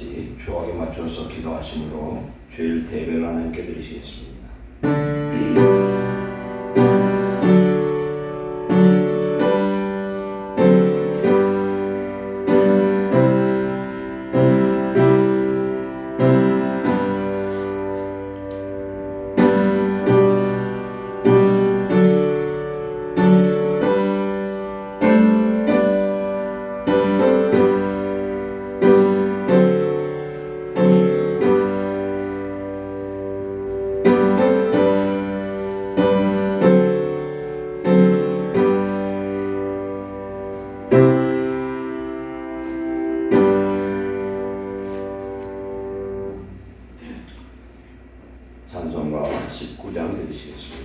같이 주옥에 맞춰서 기도하심으로 주일 대배를 하나님께 드리시겠습니다. 찬송가 19장 드리시겠습니다.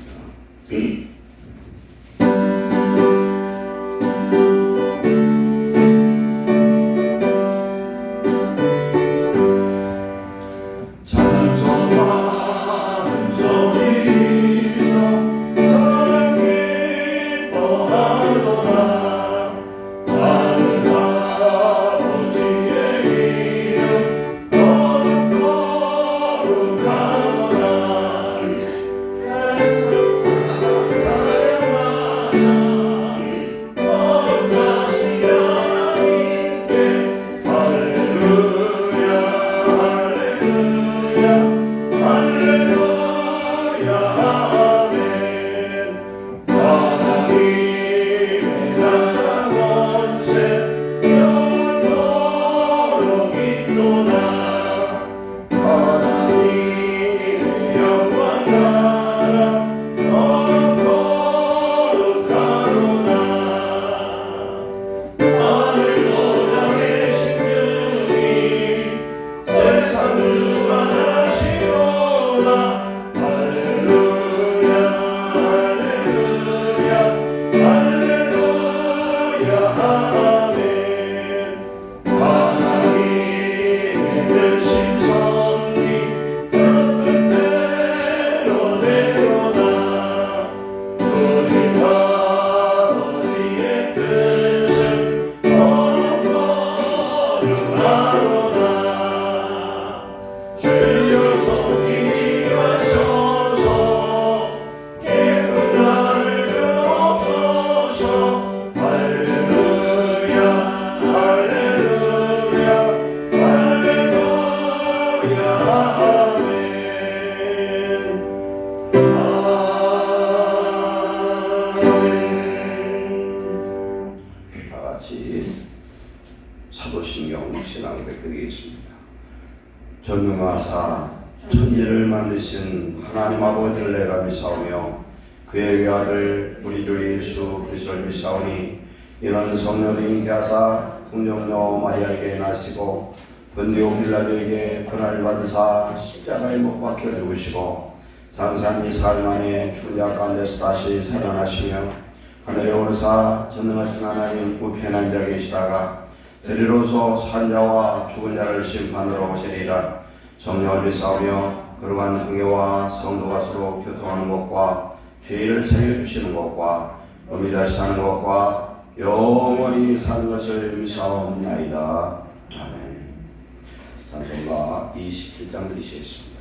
사도신경 신앙백 드리겠습니다. 전능하사 천지를 만드신 하나님 아버지를 내가 믿사오며 그의 외아들 우리 주 예수 그리스도를 믿사오니 이는 성령이 잉태하사 동정녀 마리아에게 나시고 본디오 빌라도에게 고난을 받으사 십자가에 못 박혀 죽으시고 장사한 2사흘 만에 죽은 자 가운데서 다시 살아나시며 하늘에 오르사 전능하신 하나님 우편한 자 계시다가 데리러서 산자와 죽은 자를 심판으로 오시리라. 성령을 믿사오며 거룩한 공예와 성도가 서로 교통하는 것과 죄를 챙겨주시는 것과 몸이 다시 사는 것과 영원히 사는 것을 믿사옵나이다. 아멘. 찬송가 27장 드리시겠습니다.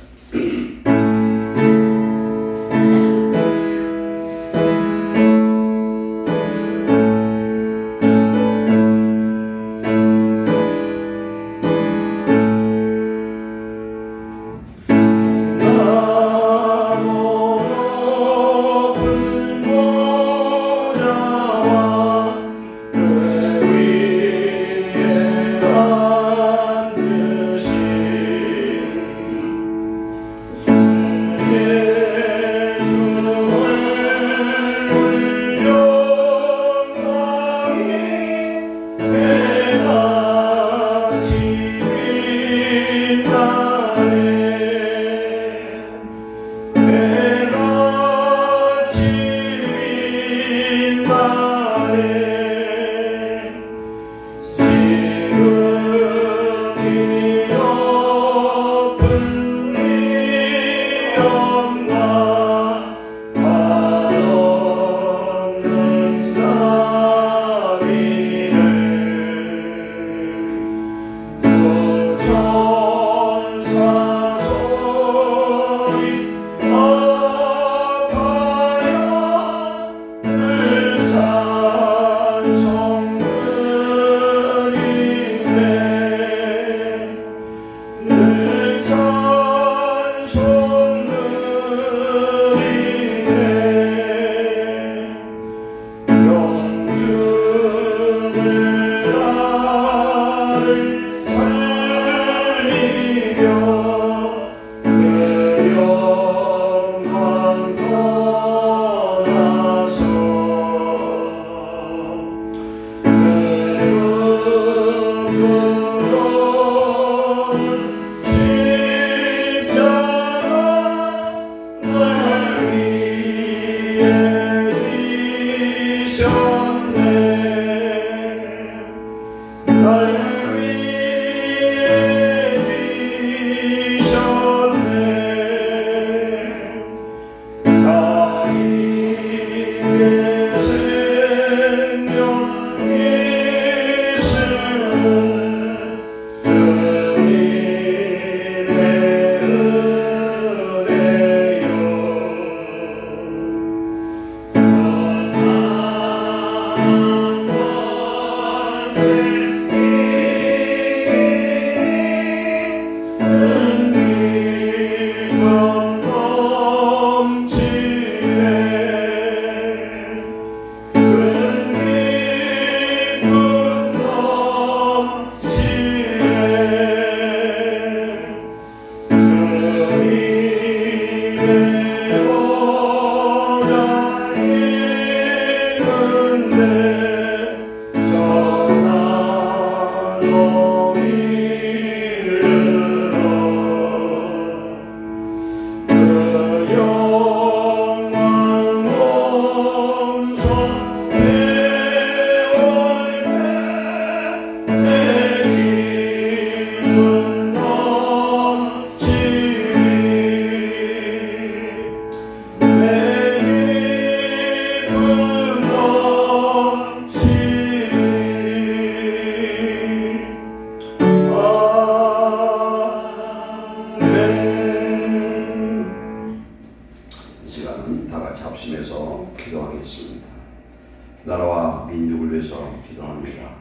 나라와 민족을 위해서 기도합니다.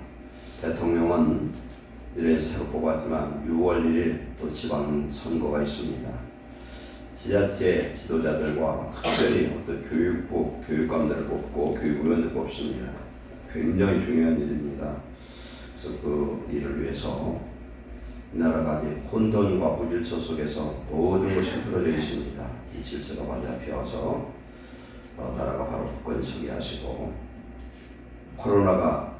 대통령은 이래 새로 뽑았지만 6월 1일 또 지방선거가 있습니다. 지자체 지도자들과 특별히 어떤 교육부, 교육감들을 뽑고 교육위원을 뽑습니다. 굉장히 중요한 일입니다. 그래서 그 일을 위해서 나라가 이제 혼돈과 무질서 속에서 모든 것이 흐트러져 있습니다. 이 질서가 완전히어서 나라가 바로 권석이 하시고 코로나가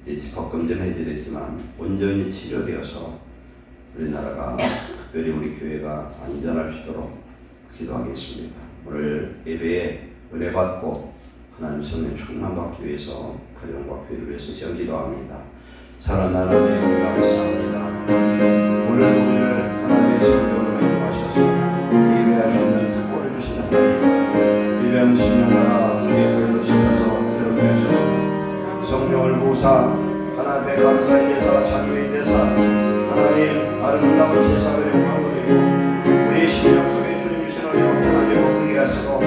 이제 집합금지는 해제됐지만 온전히 치료되어서 우리나라가 특별히 우리 교회가 안전할 수 있도록 기도하겠습니다. 오늘 예배에 은혜 받고 하나님 성령 충만받기 위해서 가정과 교회를 위해서 지금 기도합니다. 사랑하는 하나님 감사합니다. 오늘 우리를 하나님의 성령으로 인도하셔서 예배할 수 있는 특권을 주신 하나님, 예배하는 신령나라 우리의 교회로 씻어서 새롭게 하셔서 성령을 보사 하나님의 감사의 제사, 찬미의 제사, 하나님 아름다운 제사를 영광 드리고 우리의 심령 속에 주님 주시는 영원하게 먹게 하시고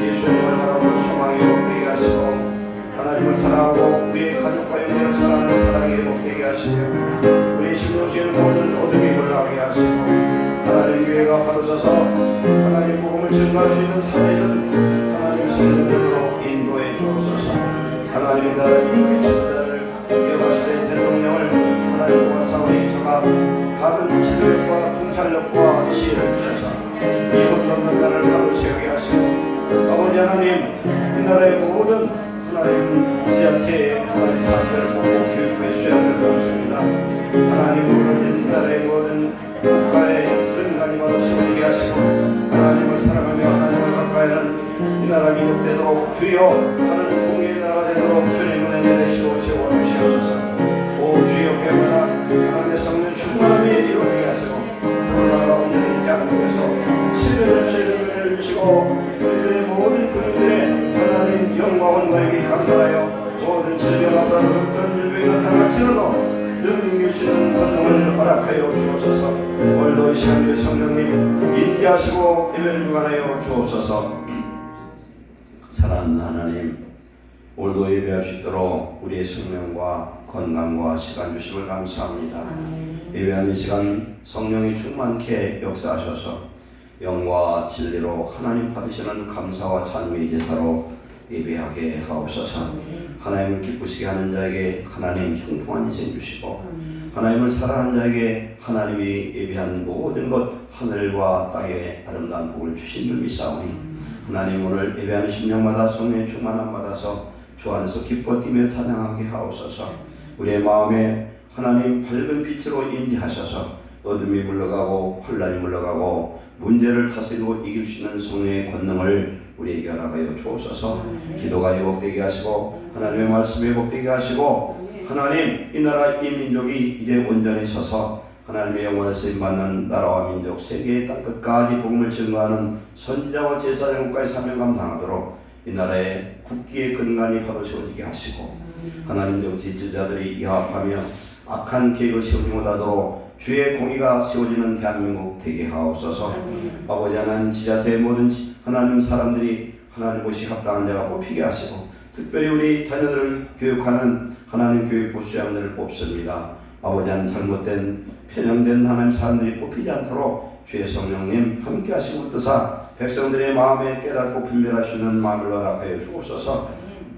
예수님을 바라보는 소망이 먹게 하시고 하나님을 사랑하고 우리의 가족과 영혼을 사랑하는 사랑이 먹게 하시며 우리의 심령 속에 모든 어둠이 물러가게 하시고 하나님 교회가 바로 서서 하나님 복음을 증거할 수 있는 살아있는 하나님 성령으로 인도해 주옵소서. 하나님 나라의 지도자를 기억하시는 대통령을 하나님과 싸우니 저가 가는 지도력과 통찰력과 지혜를 주셔서 이 혼돈된 나라를 바로 세우게 하시고 아버지 하나님 이 나라의 모든 하나님 지자체의 하나님 자들을 보고 교육부의 수양을 보았습니다. 하나님으로 이 나라의 모든 국가의 근간이 바로 세우게 하시고 하나님을 사랑하며 하나님을 가까이하는 이 나라 민족되도록 주여 하나님 공의의 나라가 되도록 주님은 내내시고 세워주시옵소서. 오 주여 회마다 하나님의 성령 충만함이 이루어지게 하시고 코로나가 온전히 대한민국에서 치료될 수 있는 은혜를 주시고 우리들의 모든 국민들의 하나님 영광을 너에게 감사하여 모든 질병 앞으로 어떤 질병이 나타날지라도 능히 주시는 권능을 허락하여 주옵소서. 오늘도 이 시간에 성령님 인도하시고 예배를 주관하여 주옵소서. 사랑하는 하나님, 오늘도 예배할 수 있도록 우리의 생명과 건강과 시간 주심을 감사합니다. 예배하는 시간 성령이 충만케 역사하셔서 영과 진리로 하나님 받으시는 감사와 찬미의 제사로 예배하게 하옵소서. 하나님을 기쁘시게 하는 자에게 하나님 형통한 인생 주시고 하나님을 사랑하는 자에게 하나님이 예배한 모든 것 하늘과 땅에 아름다운 복을 주신 줄 믿사오니 하나님 오늘 예배하는 심령마다 성령의 충만함 받아서 주 안에서 기뻐 뛰며 찬양하게 하옵소서. 우리의 마음에 하나님 밝은 빛으로 임재하셔서 어둠이 물러가고 혼란이 물러가고 문제를 다스리고 이길 수 있는 성령의 권능을 우리에게 허락하여 주옵소서. 기도가 회복되게 하시고 하나님의 말씀이 회복되게 하시고 하나님 이 나라 이 민족이 이제 온전히 서서 하나님의 영원한 쓰임받는 나라와 민족 세계의 땅끝까지 복음을 증거하는 선지자와 제사장 국가의 사명 감당하도록 이 나라의 국기의 근간이 바로 세워지게 하시고 하나님 정치 지도자들이 야합하며 악한 계획을 세우지 못하도록 주의 공의가 세워지는 대한민국 되게 하옵소서. 아버지 하나님 지자체의 모든 하나님 사람들이 하나님 보시 합당한 자가 뽑히게 하시고 특별히 우리 자녀들을 교육하는 하나님 교육부 수장들을 뽑습니다. 아버지 하나님 잘못된 편향된 하나님 사람들이 뽑히지 않도록 주의 성령님 함께 하시고 뜻하 백성들의 마음에 깨닫고 분별할 수 있는 마음을 허락하여 주옵소서.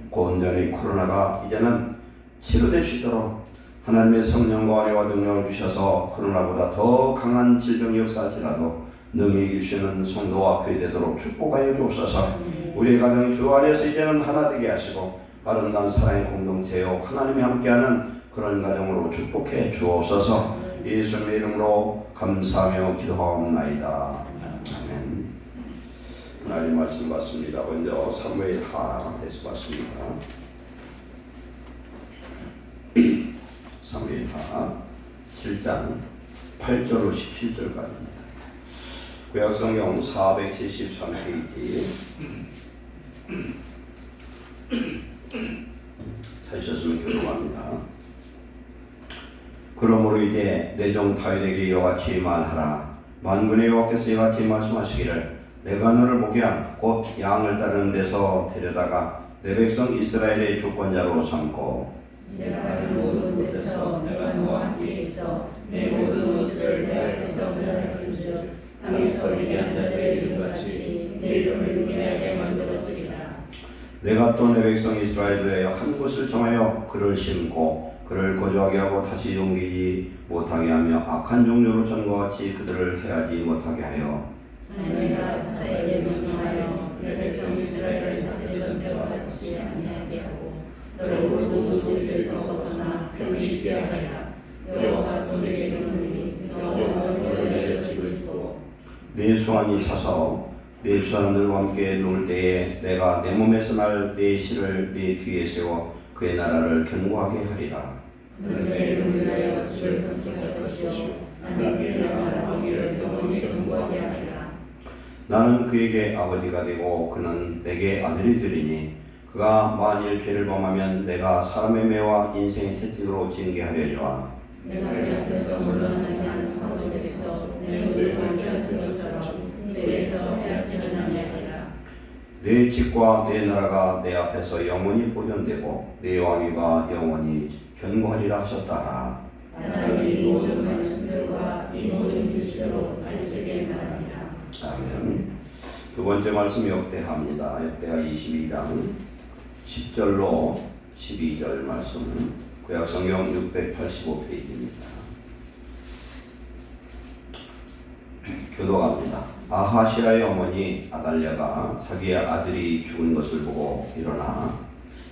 온전히 코로나가 이제는 치료될 수 있도록 하나님의 성령과 은혜와 능력을 주셔서 코로나보다 더 강한 질병이 역사할지라도 능히 이길 수 있는 성도와 교회 되도록 축복하여 주옵소서. 우리의 가정이 주 안에서 이제는 하나 되게 하시고 아름다운 사랑의 공동체요 하나님이 함께하는 그런 가정으로 축복해 주옵소서. 예수님의 이름으로 감사하며 기도하옵나이다. 아멘. 하나님 말씀 받습니다. 먼저 사무엘하에서 받습니다. 사무엘하 7장 8절로 17절까지입니다. 구약성경 473페이지 찾으셨으면 교독합니다. 그러므로 이제 내 종 다윗에게 이와같이 말하라. 만군의 여호와께서 이와같이 말씀하시기를 내가 너를 목양 곧 양을 따르는 데서 데려다가 내 백성 이스라엘의 주권자로 삼고 내가 모든 곳에서 내가 너와 함께 있어 내 모든 것을 내 앞에서 변화했음즉 땅에서 위대한 자들의 이름같이 내 이름을 위대하게 만들어주리라. 내가 또 내 백성 이스라엘을 위하여 한 곳을 정하여 그를 심고 그를 거주하게 하고 다시 옮기지 못하게 하며 악한 종류로 전과 같이 그들을 해하지 못하게 하여 내가 사사에게 명령하여 내 백성 이스라엘을 사사의 때와 같이 아니하게 하고 너를 모든 곳에서 벗어나 병식게 하리라. 여호와가 또 내게 이르노니 여호와가 너를 내쫓고 있고 내 수완이 차서 내 수완들과 함께 놀 때에 내가 내 몸에서 날 내 실을 내 뒤에 세워 그의 나라를 견고하게 하리라. 너는 내 이름을 위하여 집을 건축할 것이요 하나님의 나라 왕위를 영원히 견고하게 하리라. 나는 그에게 아버지가 되고 그는 내게 아들이 되리니 그가 만일 죄를 범하면 내가 사람의 매와 인생의 채찍으로 징계하려니와 내가 내 앞에서 물러나지 않은 사람에게서 내 무릎을 쥐었을 것처럼 내에서 빼앗지는 아니하리라. 내 집과 내 나라가 내 앞에서 영원히 보존되고 내 왕위가 영원히 견고하리라 하셨다라. 하나님의 모든 말씀들과 이 모든 계시로 다윗에게 말하니라. 아멘. 두 번째 말씀 역대하입니다. 역대하 22장 10절로 12절 말씀 구약성경 685페이지입니다. 교독합니다. 아하시아의 어머니 아달랴가 자기의 아들이 죽은 것을 보고 일어나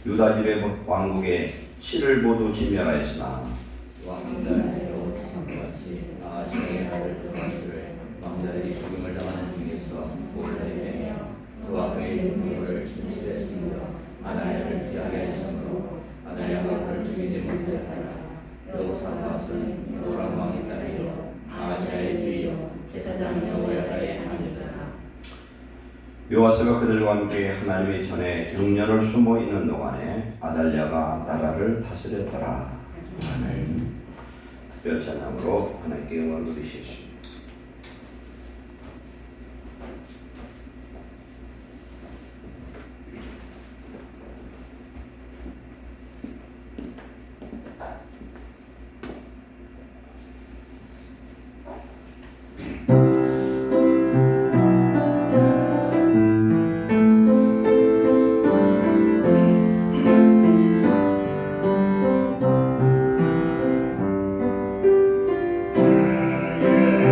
유다 집의 왕국에 씨를 모두 진멸하였으나 왕들의 같이 아하시아의 아들 요아스를 왕자들이 죽임을 당하는 중에서 몰래 그와 그의 눈물을 침실했으며 아달랴를 피하게 했으므로 아달랴가 그를 죽이지 못하였더라. 여호사밧은 요람 왕의 딸이요 아하시아의 비요 제사장 여호야다의 아내더라. 요아스가 그들과 함께 하나님의 전에 6년을 숨어 있는 동안에 아달랴가 나라를 다스렸더라. 아멘. 특별 찬양으로 하나님께 영광 드리시겠습니다. 주의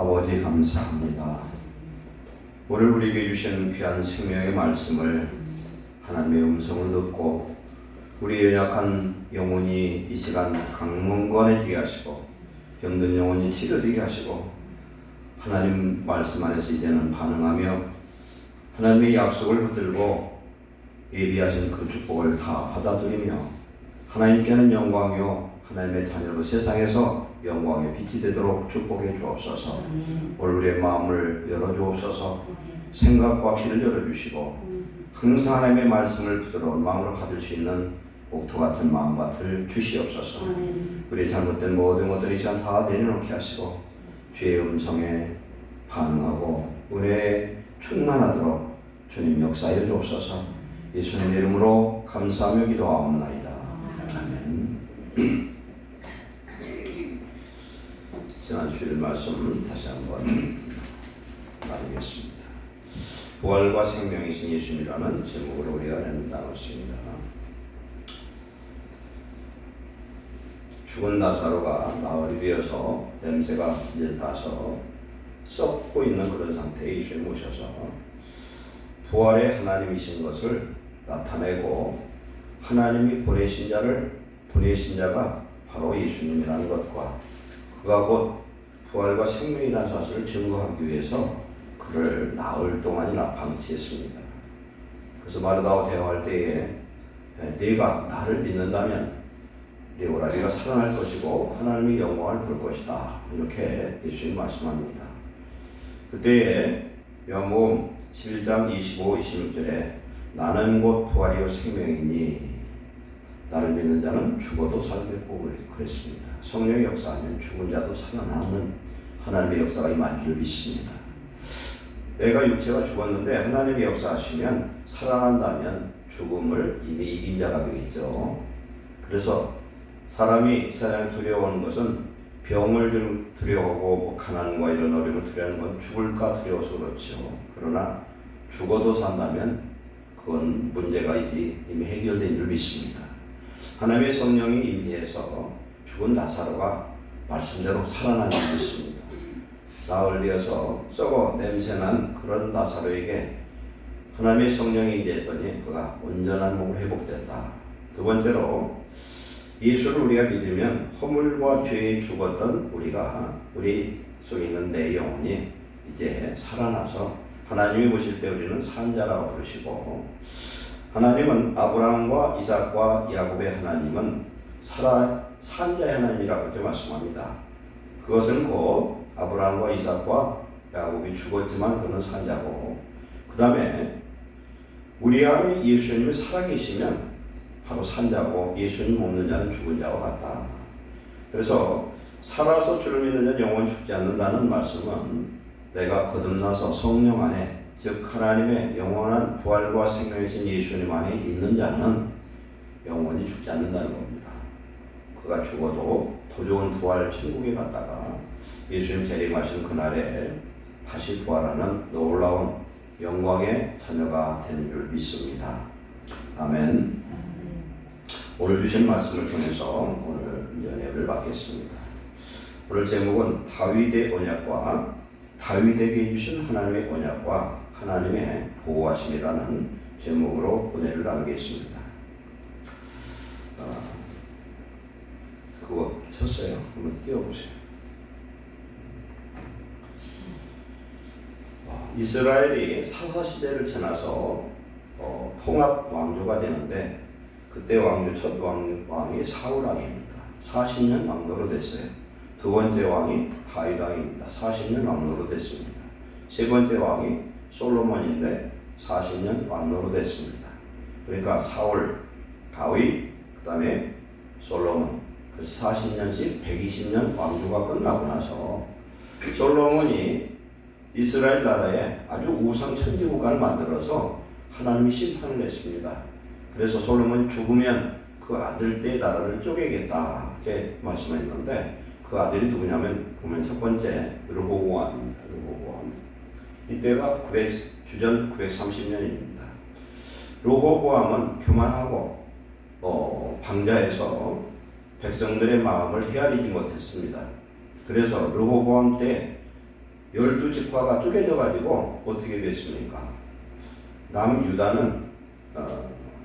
아버지 감사합니다. 오늘 우리에게 주신 귀한 생명의 말씀을 하나님의 음성을 듣고 우리 연약한 영혼이 이 시간 강문관에 되게 하시고 병든 영혼이 치료되게 하시고 하나님 말씀 안에서 이제는 반응하며 하나님의 약속을 붙들고 예비하신 그 축복을 다 받아들이며 하나님께는 영광이요 하나님의 자녀로 세상에서 영광의 빛이 되도록 축복해 주옵소서. 오늘 우리의 마음을 열어주옵소서. 생각과 귀를 열어주시고 항상 하나님의 말씀을 부드러운 마음으로 받을 수 있는 옥토 같은 마음밭을 주시옵소서. 우리의 잘못된 모든 것들이 시간 다 내려놓게 하시고 주의 음성에 반응하고 은혜에 충만하도록 주님 역사해 주옵소서. 예수님의 이름으로 감사하며 기도하옵나이다. 아멘. 지난 주일 말씀 다시 한번 나누겠습니다. 부활과 생명이신 예수님이라는 제목으로 우리가 나눴습니다. 죽은 나사로가 나흘이 되어서 냄새가 이제 나서 썩고 있는 그런 상태에 예수님 오셔서 부활의 하나님이신 것을 나타내고 하나님이 보내신 자가 바로 예수님이라는 것과 그가 곧 부활과 생명이라는 사실을 증거하기 위해서 그를 나흘 동안이나 방치했습니다. 그래서 마르다와 대화할 때에 네가 나를 믿는다면 네 오라비가 살아날 것이고 하나님의 영광을 볼 것이다. 이렇게 예수님 말씀합니다. 그때에 요한복음 11장 25, 26절에 나는 곧 부활이요 생명이니 나를 믿는 자는 죽어도 살겠고 그랬습니다. 성령의 역사하면 죽은 자도 살아나는 하나님의 역사가 임한 줄 믿습니다. 내가 육체가 죽었는데 하나님의 역사하시면 살아난다면 죽음을 이미 이긴 자가 되겠죠. 그래서 사람이 세상에 두려워하는 것은 병을 두려워하고 가난과 이런 어려움을 두려워하는 건 죽을까 두려워서 그렇죠. 그러나 죽어도 산다면 그건 문제가 이미 해결된 줄 믿습니다. 하나님의 성령이 임재해서 죽은 나사로가 말씀대로 살아난 줄 믿습니다. 나흘 되어서 썩어 냄새난 그런 나사로에게 하나님의 성령이 임재했더니 그가 온전한 몸으로 회복됐다. 두 번째로 예수를 우리가 믿으면 허물과 죄에 죽었던 우리 속에 있는 내 영혼이 이제 살아나서 하나님이 보실 때 우리는 산자라고 부르시고 하나님은 아브라함과 이삭과 야곱의 하나님은 산자의 하나님이라고 그렇게 말씀합니다. 그것은 곧 아브라함과 이삭과 야곱이 죽었지만 그는 산자고 그 다음에 우리 안에 예수님이 살아계시면 바로 산자고 예수님 없는 자는 죽은 자와 같다. 그래서 살아서 주를 믿는 자는 영원히 죽지 않는다는 말씀은 내가 거듭나서 성령 안에 즉 하나님의 영원한 부활과 생명이신 예수님 안에 있는 자는 영원히 죽지 않는다는 겁니다. 그가 죽어도 더 좋은 부활 천국에 갔다가 예수님 재림하신 그날에 다시 부활하는 놀라운 영광의 자녀가 되는 줄 믿습니다. 아멘. 오늘 주신 말씀을 통해서 오늘 연애를 받겠습니다. 오늘 제목은 다윗의 언약과 다윗에게 주신 하나님의 언약과 하나님의 보호하심이라는 제목으로 은혜를 나누겠습니다. 그거 쳤어요. 한번 띄워보세요. 이스라엘이 사사시대를 지나서 통합 왕조가 되는데 그때 첫 왕이 사울 왕입니다. 40년 왕노로 됐어요. 두 번째 왕이 다윗 왕입니다. 40년 왕노로 됐습니다. 세 번째 왕이 솔로몬인데 40년 왕노로 됐습니다. 그러니까 사울, 다윗, 그 다음에 솔로몬 그 40년씩 120년 왕조가 끝나고 나서 솔로몬이 이스라엘 나라에 아주 우상 천지 국가를 만들어서 하나님이 심판을 했습니다. 그래서 솔로몬이 죽으면 그 아들 때 나라를 쪼개겠다 이렇게 말씀했는데 그 아들이 누구냐면 보면 첫 번째 르호보암입니다. 르호보암. 이때가 주전 930년입니다. 르호보암은 교만하고 방자해서 백성들의 마음을 헤아리지 못했습니다. 그래서 르호보암 때 12지파가 쪼개져 가지고 어떻게 됐습니까? 남유다는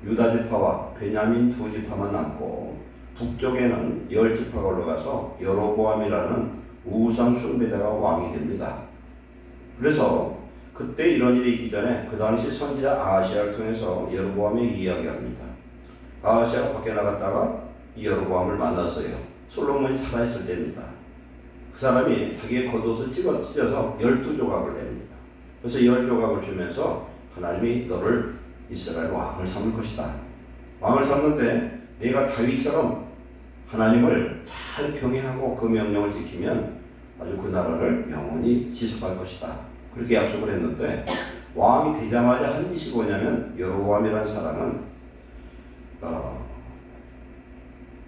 유다 지파와 베냐민 2지파만 남고 북쪽에는 10지파가 올라가서 여로보암이라는 우상 숭배자가 왕이 됩니다. 그래서 그때 이런 일이 있기 전에 그 당시 선지자 아하시아를 통해서 여로보암이 이야기합니다. 아하시아가 밖에 나갔다가 이 여로보암을 만났어요. 솔로몬이 살아있을 때입니다. 그 사람이 자기의 겉옷을 찢어서 12조각을 냅니다. 그래서 10조각을 주면서 하나님이 너를 이스라엘 왕을 삼을 것이다. 왕을 삼는데 네가 다윗처럼 하나님을 잘 경외하고 그 명령을 지키면 아주 그 나라를 영원히 지속할 것이다. 그렇게 약속을 했는데 왕이 되자마자 한 짓이 뭐냐면 여로보암이라는 사람은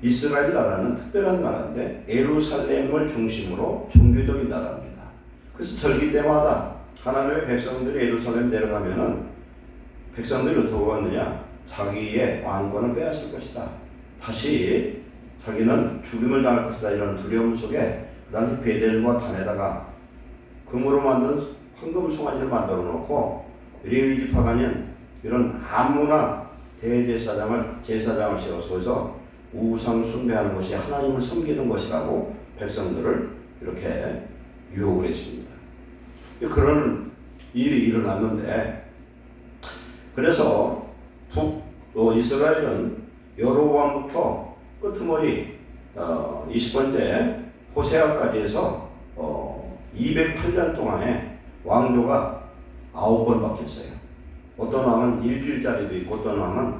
이스라엘 나라는 특별한 나라인데 예루살렘을 중심으로 종교적인 나라입니다. 그래서 절기 때마다 하나님의 백성들이 예루살렘 내려가면은 백성들이 어떻게 하느냐? 자기의 왕권을 빼앗을 것이다. 다시 자기는 죽임을 당할 것이다. 이런 두려움 속에 그 당시 베델과 단에다가 금으로 만든 황금 송아지를 만들어 놓고 레위 지파가는 이런 아무나 제사장을 세워서 거기서 우상 숭배하는 것이 하나님을 섬기는 것이라고 백성들을 이렇게 유혹을 했습니다. 그런 일이 일어났는데 그래서 이스라엘은 여로보암부터 끄트머리 20번째 호세아까지 해서 208년 동안에 왕조가 9번 바뀌었어요. 어떤 왕은 일주일짜리도 있고 어떤 왕은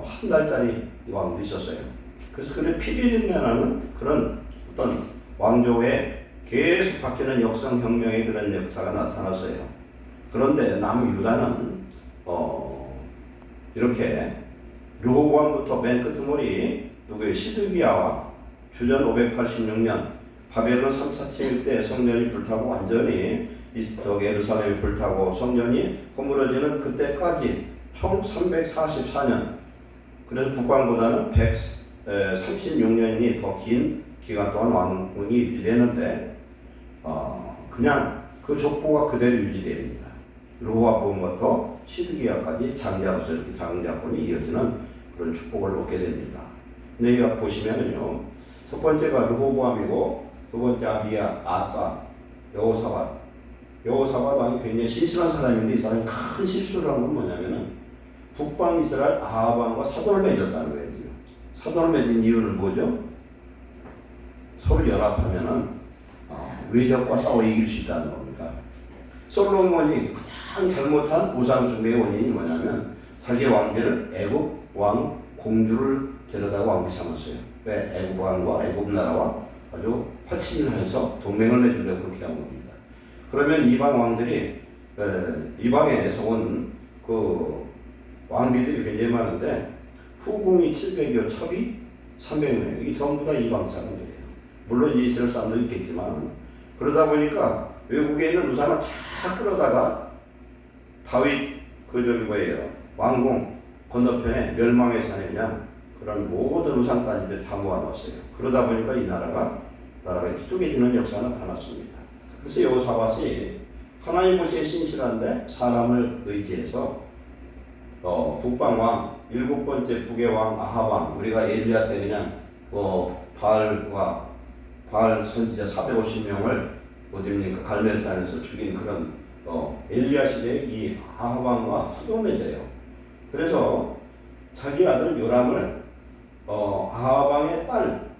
한 달짜리 왕도 있었어요. 그래서 그런 피비린내나는 그런 어떤 왕조에 계속 바뀌는 역성혁명의 그런 역사가 나타났어요. 그런데 남유다는 이렇게 르호보암부터 맨 끝머리 누구의 시드기야와 주전 586년 바벨론 347 때 성전이 불타고 완전히 예루살렘이 불타고 성전이 허물어지는 그때까지 총 344년. 그래서 북왕보다는 136년이 더 긴 기간 동안 왕궁이 유지되는데 그냥 그 족보가 그대로 유지됩니다. 르호보암부터 시드기야까지 장자로서 이렇게 장자권이 이어지는 그런 축복을 얻게 됩니다. 근데 여기 보시면은요, 첫 번째가 르호보암이고 두 번째 아비야, 아사, 여호사밧. 여호사밧 왕이 굉장히 신실한 사람인데 이 사람이 큰 실수를 한 건 뭐냐면은 북방 이스라엘 아합 왕과 사돈을 맺었다는 거예요. 사돈을 맺은 이유는 뭐죠? 서로 연합하면은 외적과 싸워 이길 수 있다는 겁니다. 솔로몬이 가장 잘못한 우상 숭배의 원인이 뭐냐면 자기 왕비를 애굽 왕 공주를 데려다가 왕비 삼았어요. 왜? 애굽 왕과 애굽 나라와 아주 화친을 해서 동맹을 맺으려고 그렇게 한 겁니다. 그러면 이방 왕들이 이방에서 온 그 왕비들이 굉장히 많은데 후궁이 700여, 첩이 300명. 이 전부 다 이방 사람들이에요. 물론 이스라엘 사람도 있겠지만 그러다 보니까 외국에 있는 우상을 다 끌어다가 다윗 왕궁 건너편에 멸망의 산에 그냥 그런 모든 우상단지들 다 모아놨어요. 그러다 보니까 이 나라가 쪼개지는 역사가 나타났습니다. 그래서 여호사밧이 하나님 보시기에 신실한데 사람을 의지해서 북방왕 7번째 북의 왕 아합왕, 우리가 엘리야 때 그냥 바알 선지자 450명을 어디입니까 갈멜산에서 죽인 그런 엘리야 시대의 이 아합왕과 사돈을 맺어요. 그래서 자기 아들 요람을 아합왕의 딸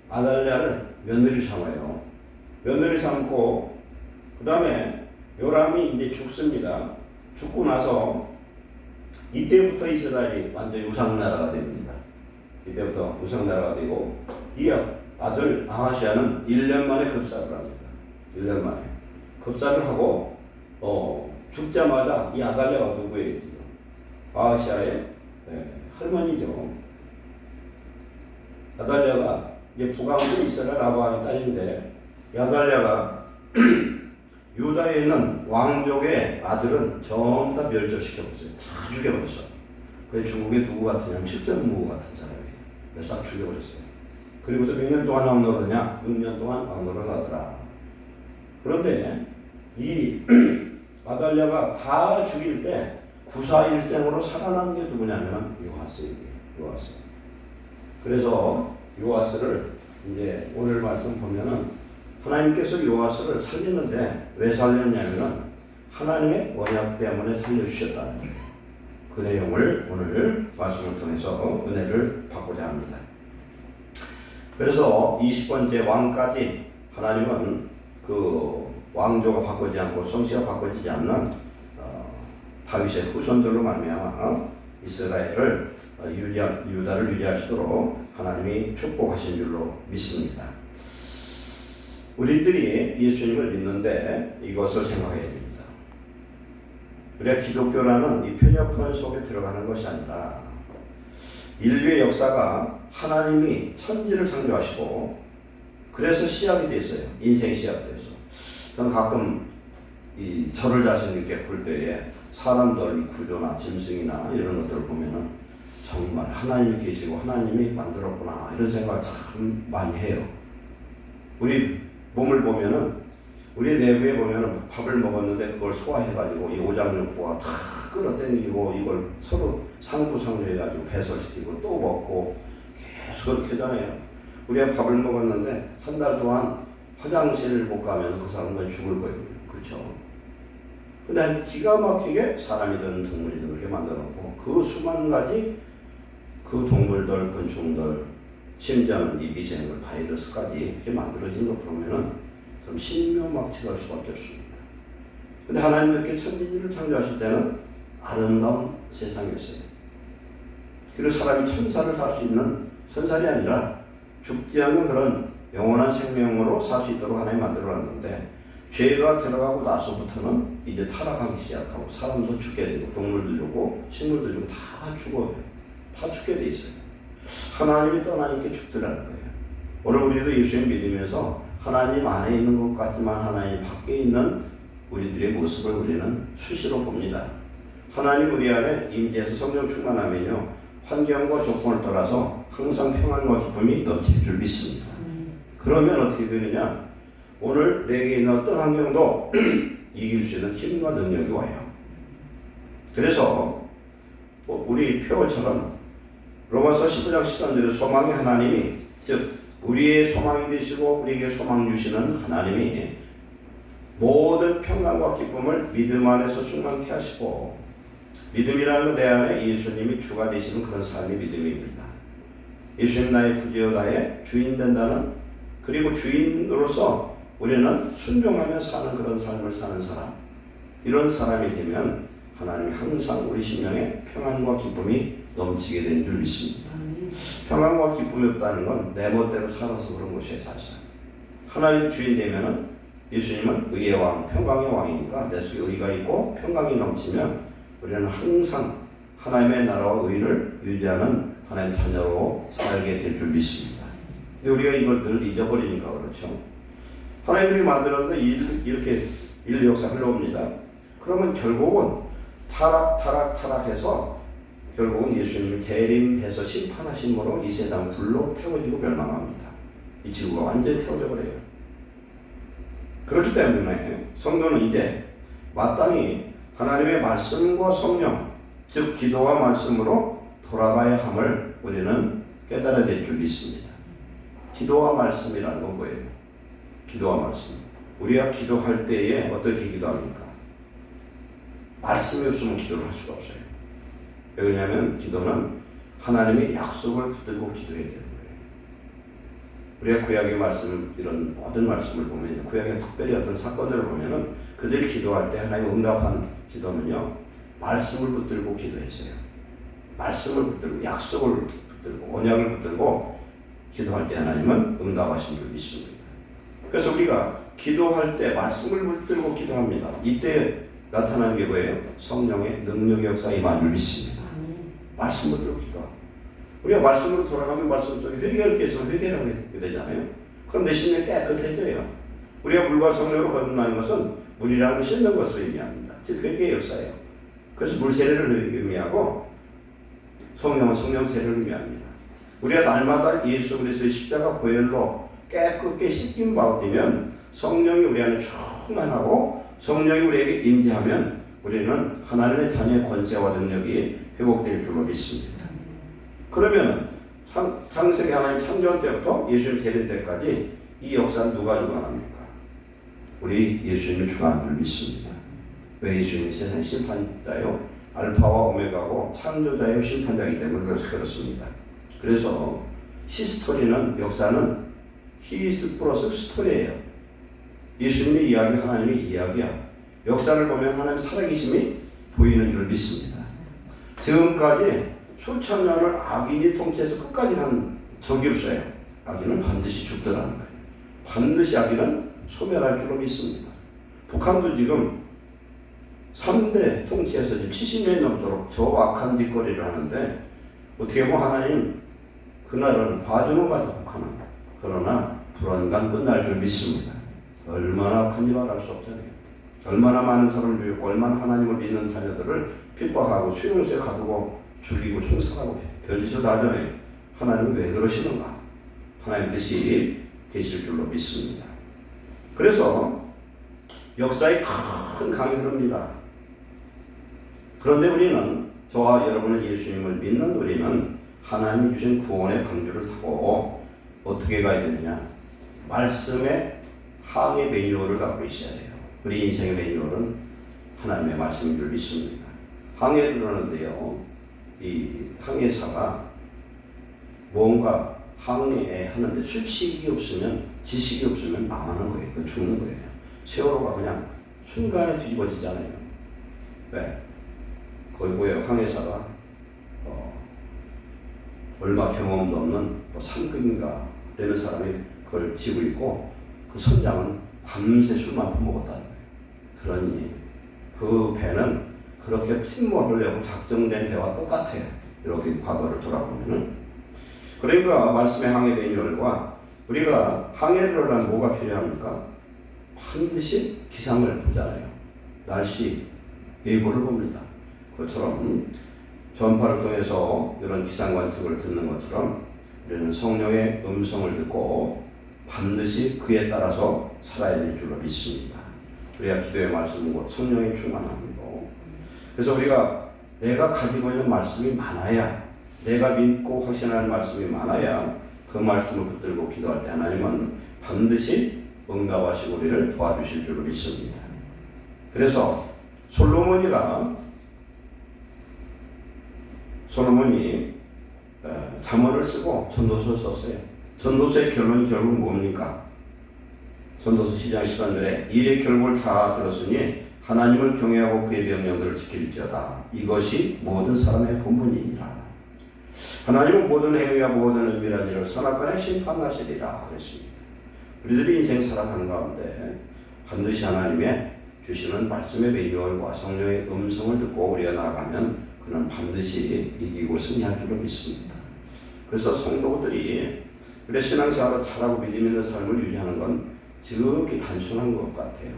아달랴를 며느리 삼아요. 며느리 삼고 그 다음에 요람이 이제 죽습니다. 죽고 나서 이때부터 이스라엘이 완전히 우상나라가 됩니다. 이때부터 우상나라가 되고 이 아들 아하시아는 1년 만에 급사를 합니다. 1년 만에 급사를 하고 죽자마자 이 아달랴가 누구예요? 아하시아의 할머니죠. 아달랴가 이제 북왕도 이스라엘 아바의 딸인데 이 아달랴가 유다에 있는 왕족의 아들은 전부 다 멸절시켜버렸어요. 다 죽여버렸어. 그래서 중국에 누구 같으냐면 칠전무구 같은 사람이에요. 그래서 싹 죽여버렸어요. 그리고서 몇 년 동안 왕노를 하냐? 6년 동안 왕노를 하더라. 그런데 이 아달랴가 다 죽일 때 구사일생으로 살아난 게 누구냐면 요아스예요. 요아스. 그래서 요아스를 이제 오늘 말씀 보면은 하나님께서 요아스를 살리는데 왜 살렸냐면은 하나님의 언약 때문에 살려주셨다는 거예요. 그 내용을 오늘 말씀을 통해서 은혜를 받고자 합니다. 그래서 20번째 왕까지 하나님은 그 왕조가 바꾸지 않고 성씨가 바꿔지지 않는 다윗의 후손들로 말미암아 이스라엘을 유다를 유지하시도록 하나님이 축복하신 줄로 믿습니다. 우리들이 예수님을 믿는데 이것을 생각해야 됩니다. 우리가 기독교라는 이 편협한 속에 들어가는 것이 아니라 인류의 역사가 하나님이 천지를 창조하시고 그래서 시작이 됐어요. 인생이 시작돼서. 저는 가끔 이 저를 자신 있게 볼 때에 사람들 구조나 짐승이나 이런 것들을 보면은 정말 하나님이 계시고 하나님이 만들었구나 이런 생각을 참 많이 해요. 우리 몸을 보면은 우리 내부에 보면은 밥을 먹었는데 그걸 소화해가지고 이 오장육부가 다 끌어당기고 이걸 서로 상부상조해가지고 배설시키고 또 먹고 계속 그렇게 하잖아요. 우리가 밥을 먹었는데 한 달 동안 화장실을 못 가면 그 사람은 죽을 거예요. 그렇죠? 근데 기가 막히게 사람이든 동물이든 그렇게 만들었고 그 수만 가지 그 동물들, 건축들, 심지어는 이 미생물, 바이러스까지 이렇게 만들어진 거 보면은 좀 신묘막측할 수밖에 없습니다. 근데 하나님 이렇게 천지를 창조하실 때는 아름다운 세상이었어요. 그리고 사람이 천사를 살 수 있는 천살이 아니라 죽지 않는 그런 영원한 생명으로 살 수 있도록 하나님 만들어놨는데 죄가 들어가고 나서부터는 이제 타락하기 시작하고 사람도 죽게 되고 동물도 죽고 식물도 죽고 다 죽어요. 다 죽게 돼 있어요. 하나님이 떠나니까 죽더라는 거예요. 오늘 우리도 예수님 믿으면서 하나님 안에 있는 것 같지만 하나님 밖에 있는 우리들의 모습을 우리는 수시로 봅니다. 하나님 우리 안에 임재해서 성령 충만하면요 환경과 조건을 떠나서 항상 평안과 기쁨이 넘칠 줄 믿습니다. 그러면 어떻게 되느냐? 오늘 내게 있는 어떤 환경도 이길 수 있는 힘과 능력이 와요. 그래서 우리 표어처럼 로마서 15장 13절에 소망의 하나님이 즉 우리의 소망이 되시고 우리에게 소망 주시는 하나님이 모든 평강과 기쁨을 믿음 안에서 충만케 하시고 믿음이라는 것 내 안에 예수님이 주가 되시는 그런 삶이 믿음입니다. 예수님 나의 구주여다의 주인 된다는 그리고 주인으로서 우리는 순종하며 사는 그런 삶을 사는 사람 이런 사람이 되면 하나님이 항상 우리 심령에 평안과 기쁨이 넘치게 된 줄 믿습니다. 평안과 기쁨이 없다는 건 내 멋대로 살아서 그런 것이에요. 사실 하나님 주인 되면은 예수님은 의의 왕, 평강의 왕이니까 내 속에 의가 있고 평강이 넘치면 우리는 항상 하나님의 나라와 의를 유지하는 하나님 자녀로 살게 될 줄 믿습니다. 근데 우리가 이걸 늘 잊어버리니까 그렇죠. 하나님이 만들었는데 이렇게 일 역사 흘러옵니다. 그러면 결국은 타락해서 결국은 예수님이 재림해서 심판하심으로 이 세상 불로 태워지고 멸망합니다. 이 지구가 완전히 태워져 버려요. 그렇기 때문에 성도는 이제 마땅히 하나님의 말씀과 성령, 즉 기도와 말씀으로 돌아가야 함을 우리는 깨달아야 될 줄 믿습니다. 기도와 말씀이라는 건 뭐예요? 기도와 말씀. 우리가 기도할 때에 어떻게 기도합니까? 말씀이 없으면 기도를 할 수가 없어요. 왜냐하면 기도는 하나님의 약속을 붙들고 기도해야 되는 거예요. 우리가 구약의 말씀, 이런 모든 말씀을 보면 구약의 특별히 어떤 사건들을 보면은 그들이 기도할 때 하나님 응답한 기도는요 말씀을 붙들고 기도했어요. 말씀을 붙들고 약속을 붙들고 언약을 붙들고 기도할 때 하나님은 응답하신 줄 믿습니다. 그래서 우리가 기도할 때 말씀을 붙들고 기도합니다. 이때 나타나는 게 뭐예요? 성령의 능력의 역사 임한 줄 믿습니다. 말씀 붙들고 기도하고 우리가 말씀으로 돌아가면 말씀 속에 회개할 게 있으면 회개라고 하게 되잖아요. 그럼 내 심령이 깨끗해져요. 우리가 물과 성령으로 거듭나는 것은 물이라는 것이 씻는 것을 의미합니다. 즉 회개의 역사예요. 그래서 물 세례를 의미하고 성령은 성령 세례를 의미합니다. 우리가 날마다 예수 그리스도의 십자가 보혈로 깨끗게 씻김 받으면 성령이 우리 안에 충만하고 성령이 우리에게 임재하면 우리는 하나님의 자녀의 권세와 능력이 회복될 줄로 믿습니다. 그러면 창세기 하나님 창조한 때부터 예수님 재림 때까지 이 역사는 누가 주관합니까? 우리 예수님이 주관한 줄 믿습니다. 왜? 예수님이 세상 심판자요 알파와 오메가고 창조자요 심판자이기 때문에 그렇습니다. 그래서 히스토리는 역사는 히스 플러스 스토리예요. 예수님의 이야기, 하나님의 이야기야. 역사를 보면 하나님 살아계심이 보이는 줄 믿습니다. 지금까지 수천 년을 악인이 통치해서 끝까지 한 적이 없어요. 악인은 반드시 죽더라는 거예요. 반드시 악인은 소멸할 줄로 믿습니다. 북한도 지금 3대 통치에서 지금 70년이 넘도록 저 악한 짓거리를 하는데 어떻게 보면 하나님 그날은 봐주는 것 같아 북한은. 그러나 불안감 끝날 줄 믿습니다. 얼마나 악한지 말할 수 없잖아요. 얼마나 많은 사람을 죽였고 얼마나 하나님을 믿는 자녀들을 핍박하고 수용소에 가두고 죽이고 총살하고 별짓을 다 하잖아요. 하나님은 왜 그러시는가? 하나님 뜻이 계실 줄로 믿습니다. 그래서 역사의 큰 강이 흐릅니다. 그런데 우리는 저와 여러분은 예수님을 믿는 우리는 하나님이 주신 구원의 방주를 타고 어떻게 가야 되느냐? 말씀의 항해 매뉴얼을 갖고 있어야 돼요. 우리 인생의 매뉴얼은 하나님의 말씀인 줄 믿습니다. 항해를 하는데요. 이 항해사가 뭔가 항해하는데 수칙이 없으면 지식이 없으면 망하는 거예요. 그건 죽는 거예요. 세월호가 그냥 순간에 뒤집어지잖아요. 왜? 거기 뭐예요? 항해사가 얼마 경험도 없는 뭐 3급인가 되는 사람이 그걸 지고 있고 그 선장은 밤새 술만 퍼먹었다는 거예요. 그러니 그 배는 그렇게 침몰하려고 작정된 배와 똑같아요. 이렇게 과거를 돌아보면은. 그러니까 말씀의 항해 매뉴얼과 우리가 항해를 하려면 뭐가 필요합니까? 반드시 기상을 보잖아요. 날씨 예보를 봅니다. 그것처럼 전파를 통해서 이런 기상 관측을 듣는 것처럼 우리는 성령의 음성을 듣고 반드시 그에 따라서 살아야 될 줄로 믿습니다. 우리가 기도의 말씀은 곧 성령의 충만함이고, 그래서 우리가 내가 가지고 있는 말씀이 많아야, 내가 믿고 확신하는 말씀이 많아야 그 말씀을 붙들고 기도할 때 하나님은 반드시 응답하시고 우리를 도와주실 줄로 믿습니다. 그래서 솔로몬이 잠언을 쓰고 전도서를 썼어요. 전도서의 결론이 결국 뭡니까? 전도서 10장 13절에 일의 결국을 다 들었으니 하나님을 경외하고 그의 명령들을 지킬지어다. 이것이 모든 사람의 본분이니라. 하나님은 모든 행위와 모든 의미란 일을 선악간에 심판하시리라 그랬습니다. 우리들이 인생 살아가는 가운데 반드시 하나님의 주시는 말씀의 매뉴얼과 성령의 음성을 듣고 우리가 나아가면 그는 반드시 이기고 승리할 줄로 믿습니다. 그래서 성도들이 우리 신앙생활을 잘하고 믿음 있는 삶을 유지하는 건 지극히 단순한 것 같아요.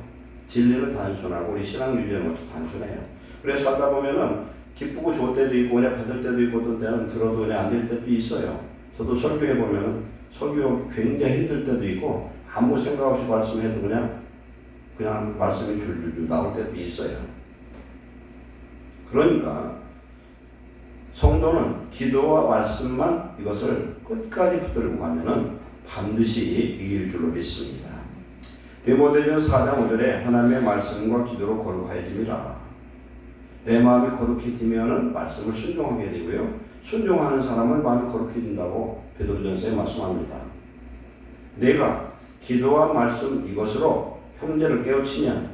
진리는 단순하고 우리 신앙 유지하는 것도 단순해요. 그래서 살다 보면은 기쁘고 좋을 때도 있고 은혜 받을 때도 있고 어떤 때는 들어도 은혜 안 될 때도 있어요. 저도 설교해 보면은 설교 굉장히 힘들 때도 있고 아무 생각 없이 말씀해도 그냥 말씀이 줄줄줄 나올 때도 있어요. 그러니까 성도는 기도와 말씀만 이것을 끝까지 붙들고 가면은 반드시 이길 줄로 믿습니다. 디모데전 4장 5절에 하나님의 말씀과 기도로 거룩해짐이라. 내 마음이 거룩해지면은 말씀을 순종하게 되고요. 순종하는 사람은 마음이 거룩해진다고 베드로전서에 말씀합니다. 내가 기도와 말씀 이것으로 형제를 깨우치면,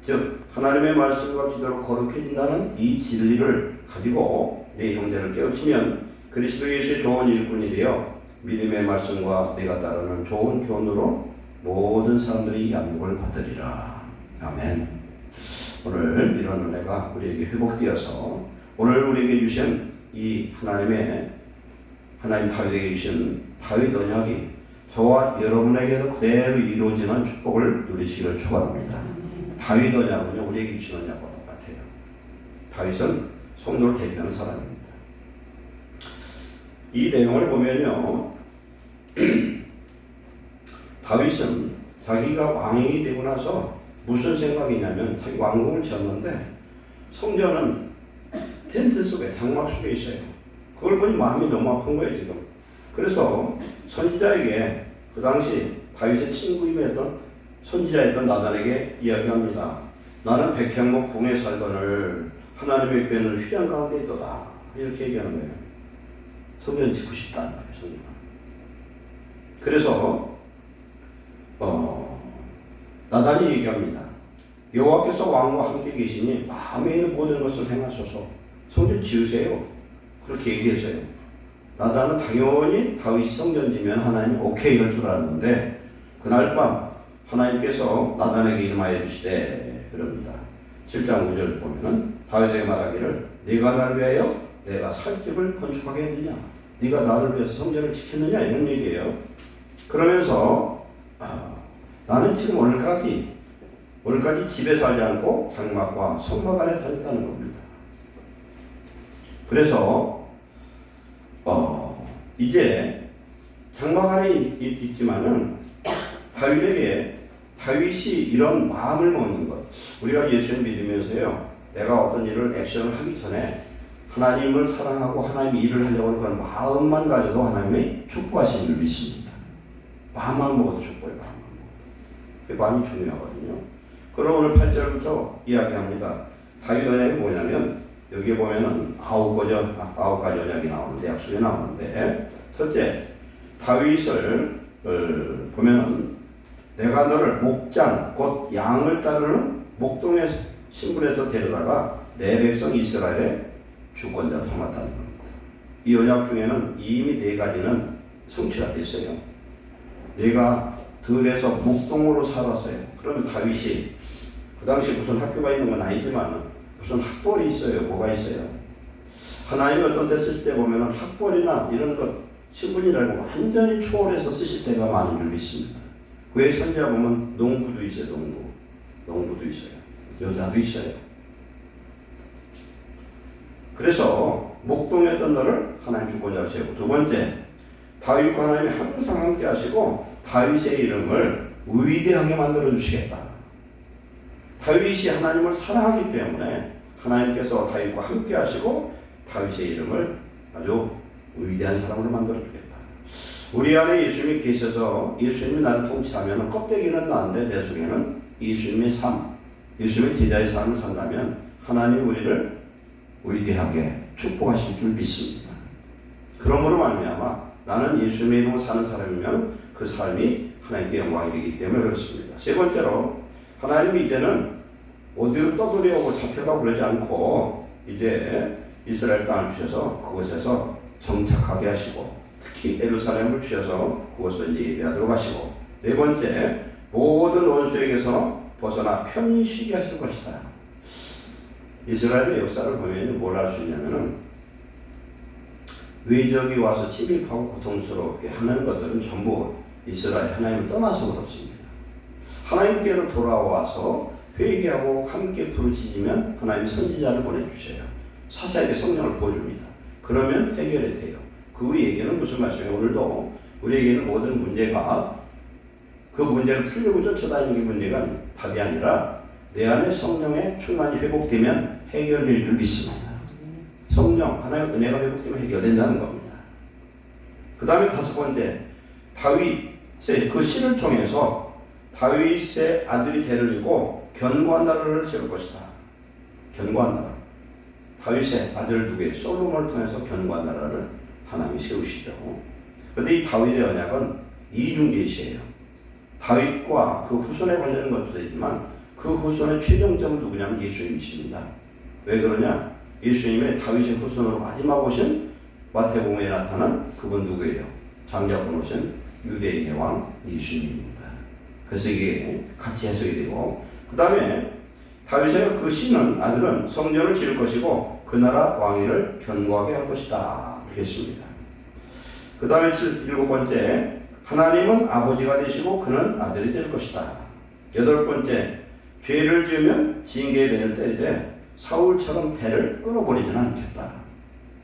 즉 하나님의 말씀과 기도로 거룩해진다는 이 진리를 가지고 내 형제를 깨우치면 그리스도 예수의 좋은 일꾼이 되어 믿음의 말씀과 내가 따르는 좋은 교훈으로 모든 사람들이 양육을 받으리라. 아멘. 오늘 이런 은혜가 우리에게 회복되어서 오늘 우리에게 주신 이 하나님 다윗에게 주신 다윗 언약이 저와 여러분에게도 그대로 이루어지는 축복을 누리시기를 축원합니다. 다윗 언약은요 우리에게 주신 언약과 똑같아요. 다윗은 성도를 대표하는 사람입니다. 이 내용을 보면요 다윗은 자기가 왕이 되고 나서 무슨 생각이냐면 자기 왕궁을 지었는데 성전은 텐트 속에 장막 속에 있어요. 그걸 보니 마음이 너무 아픈 거예요 지금. 그래서 선지자에게 그 당시 다윗의 친구이었던 선지자였던 나단에게 이야기합니다. 나는 백향목 궁에 살거늘 하나님의 교회는 휘장 가운데 있도다. 이렇게 얘기하는 거예요. 성전 짓고 싶다는 거예요. 성전. 그래서 나단이 얘기합니다. 여호와께서 왕과 함께 계시니 마음에 있는 모든 것을 행하소서. 성전 지으세요. 그렇게 얘기했어요. 나단은 당연히 다윗이 성전 지면 하나님이 오케이 할 줄 알았는데 그날 밤 하나님께서 나단에게 일마해 주시되 그럽니다. 7장 5절 보면은 다윗에게 말하기를 네가 나를 위하여 내가 살 집을 건축하게 했느냐, 네가 나를 위해서 성전을 지켰느냐 이런 얘기예요. 그러면서 나는 지금 오늘까지 집에 살지 않고 장막과 성막 안에 다녔다는 겁니다. 그래서 이제 장막 안에 있지만은 다윗이 이런 마음을 먹는 것. 우리가 예수를 믿으면서요, 내가 어떤 일을 액션을 하기 전에 하나님을 사랑하고 하나님의 일을 하려고 하는 그런 마음만 가져도 하나님의 축복하시는 줄 믿습니다. 마음만 먹어도 축복해요. 마음만 먹어도. 그게 마음이 중요하거든요. 그럼 오늘 8절부터 이야기합니다. 다윗 언약이 뭐냐면 여기에 보면은 9가지 언약이 나오는데 약속이 나오는데 첫째 다윗을 보면은 내가 너를 목장 곧 양을 따르는 목동의 신분에서 데려다가 내 백성 이스라엘의 주권자로 삼았다는 겁니다. 이 언약 중에는 이미 4가지는 성취가 됐어요. 내가 들에서 목동으로 살았어요. 그러면 다윗이 그 당시 무슨 학교가 있는 건 아니지만 무슨 학벌이 있어요. 뭐가 있어요. 하나님이 어떤 데 쓰실 때 보면 학벌이나 이런 것 신분이라고 완전히 초월해서 쓰실 때가 많은 줄 믿습니다. 왜 선지자 보면 농부도 있어요. 농부도 있어요. 여자도 있어요. 그래서 목동했던 너를 하나님 주권자로 세우고, 두 번째 다윗과 하나님이 항상 함께 하시고 다윗의 이름을 위대하게 만들어 주시겠다. 다윗이 하나님을 사랑하기 때문에 하나님께서 다윗과 함께 하시고 다윗의 이름을 아주 위대한 사람으로 만들어 주겠다. 우리 안에 예수님이 계셔서 예수님이 나를 통치하면 껍데기는 나는데 내 속에는 예수님의 삶, 예수님의 제자의 삶을 산다면 하나님 우리를 위대하게 축복하실 줄 믿습니다. 그러므로 말미암아 나는 예수님의 이름으로 사는 사람이면 그 삶이 하나님께 영광이 되기 때문에 그렇습니다. 세 번째로 하나님이 이제는 어디로 떠돌이오고 잡혀가고 그러지 않고 이제 이스라엘 땅을 주셔서 그곳에서 정착하게 하시고 특히 예루살렘을 주셔서 그곳에서 이제 예배하도록 하시고, 네 번째 모든 원수에게서 벗어나 편히 쉬게 하실 것이다. 이스라엘의 역사를 보면 뭘 알 수 있냐면은 외적이 와서 침입하고 고통스럽게 하는 것들은 전부 이스라엘 하나님을 떠나서 그렇습니다. 하나님께로 돌아와서 회개하고 함께 부르짖으면 하나님 선지자를 보내주셔요. 사사에게 성령을 부어줍니다. 그러면 해결이 돼요. 그 얘기는 무슨 말씀이에요? 오늘도 우리에게는 모든 문제가 그 문제를 풀려고 쫓아다니는 게 문제가 답이 아니라 내 안에 성령의 충만이 회복되면 해결될 줄 믿습니다. 성령, 하나님의 은혜가 회복되면 해결된다는 겁니다. 그 다음에 다섯 번째, 다윗의 그 신을 통해서 다윗의 아들이 대를 이고 견고한 나라를 세울 것이다. 견고한 나라. 다윗의 아들 누구예요? 솔로몬을 통해서 견고한 나라를 하나님이 세우시죠. 그런데 이 다윗의 언약은 이중계시예요. 다윗과 그 후손에 관련된 것도 되지만 그 후손의 최종점은 누구냐면 예수님이십니다. 왜 그러냐? 예수님의 다윗의 후손으로 마지막 오신 마태복음에 나타난 그분 누구예요? 장자권 오신 유대인의 왕 예수님입니다. 그래서 이게 같이 해석이 되고, 그 다음에 다윗의 그 신은 아들은 성전을 지을 것이고 그 나라 왕위를 견고하게 할 것이다. 이렇게 했습니다. 그 다음에 7번째, 하나님은 아버지가 되시고 그는 아들이 될 것이다. 8번째, 죄를 지으면 징계의 배를 때리되 사울처럼 대를 끊어버리지는 않겠다.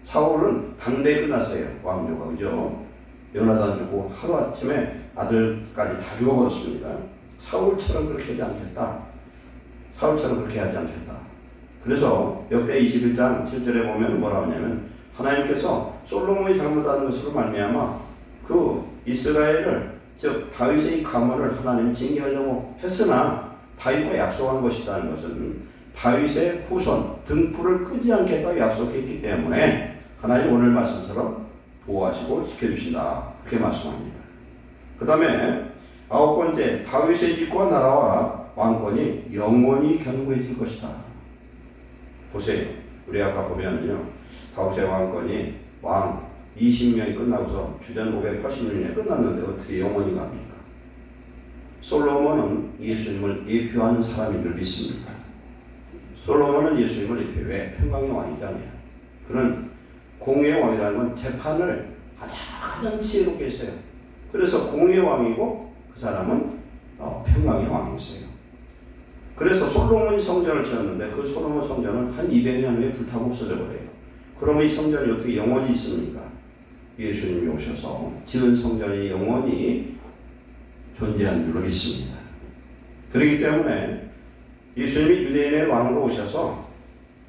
사울은 당대에 끝났어요. 왕조가. 그죠? 요나단 주고 하루아침에 아들까지 다 죽어버렸습니다. 사울처럼 그렇게 하지 않겠다. 사울처럼 그렇게 하지 않겠다. 그래서 역대 21장 7절에 보면 뭐라고 하냐면 하나님께서 솔로몬이 잘못한 것으로 말미암아 그 이스라엘을 즉 다윗의 가문을 하나님이 징계하려고 했으나 다윗과 약속한 것이라는 것은 다윗의 후손 등불을 끄지 않겠다고 약속했기 때문에 하나님 오늘 말씀처럼 보호하시고 지켜주신다 그렇게 말씀합니다. 그 다음에 9번째 다윗의 집과 나라와 왕권이 영원히 견고해질 것이다. 보세요. 우리 아까 보면요 다윗의 왕권이 왕 20명이 끝나고서 주전 586년에 끝났는데 어떻게 영원히 갑니까? 솔로몬은 예수님을 예표하는 사람인 줄 믿습니다. 솔로몬은 예수님을 예표해 왜? 평강의 왕이잖아요. 그는 공의의 왕이라는 건 재판을 가장 지혜롭게 했어요. 그래서 공의의 왕이고 그 사람은 평강의 왕이었어요. 그래서 솔로몬이 성전을 지었는데 그 솔로몬 성전은 한 200년 후에 불타고 없어져 버려요. 그러면 이 성전이 어떻게 영원히 있습니까? 예수님이 오셔서 지은 성전이 영원히 존재한 줄로 믿습니다. 그렇기 때문에 예수님이 유대인의 왕으로 오셔서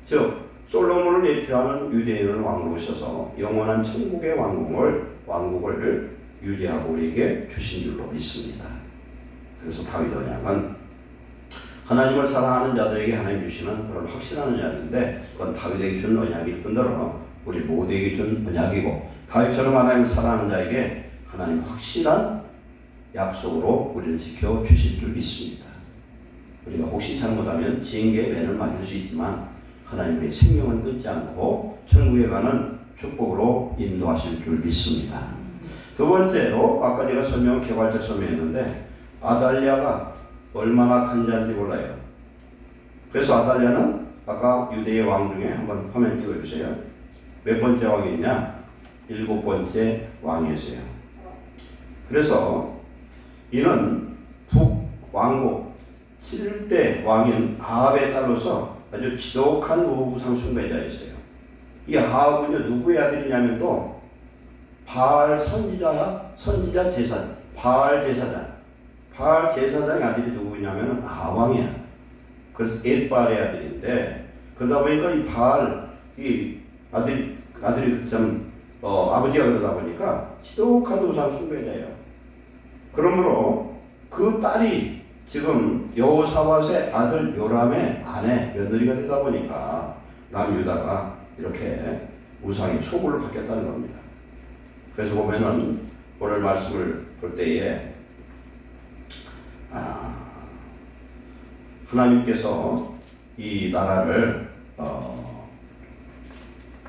즉 솔로몬을 예표하는 유대인의 왕으로 오셔서 영원한 천국의 왕국을 유지하고 우리에게 주신 줄로 믿습니다. 그래서 다윗 언약은 하나님을 사랑하는 자들에게 하나님 주시는 그런 확실한 언약인데 그건 다윗에게 준 언약일 뿐더러 우리 모두에게 준 언약이고 다윗처럼 하나님을 사랑하는 자에게 하나님 확실한 약속으로 우리를 지켜주실 줄 믿습니다. 우리가 혹시 잘못하면 징계의 매를 맞을 수 있지만 하나님의 생명은 끊지 않고 천국에 가는 축복으로 인도하실 줄 믿습니다. 두 번째로 아까 제가 개괄적 설명했는데 아달랴가 얼마나 간지한지 몰라요. 그래서 아달랴는 아까 유대의 왕 중에 한번 화면 띄워주세요. 몇 번째 왕이냐? 7번째 왕이었어요. 그래서 이는 북왕국 7대 왕인 아합의 딸로서 아주 지독한 우상 숭배자였어요. 이 아합은요 누구의 아들이냐면 또 바알 선지자 제사장, 바알 제사장의 아들이 누구냐면 아왕이야. 그래서 엣바알의 아들인데 그러다 보니까 이 바알 이 아들이 참 아버지가 그러다 보니까 지독한 우상 숭배자예요. 그러므로 그 딸이 지금 여호사밧의 아들 요람의 아내 며느리가 되다 보니까 남유다가 이렇게 우상의 소굴로 바뀌었다는 겁니다. 그래서 보면은 오늘 말씀을 볼 때에 하나님께서 이 나라를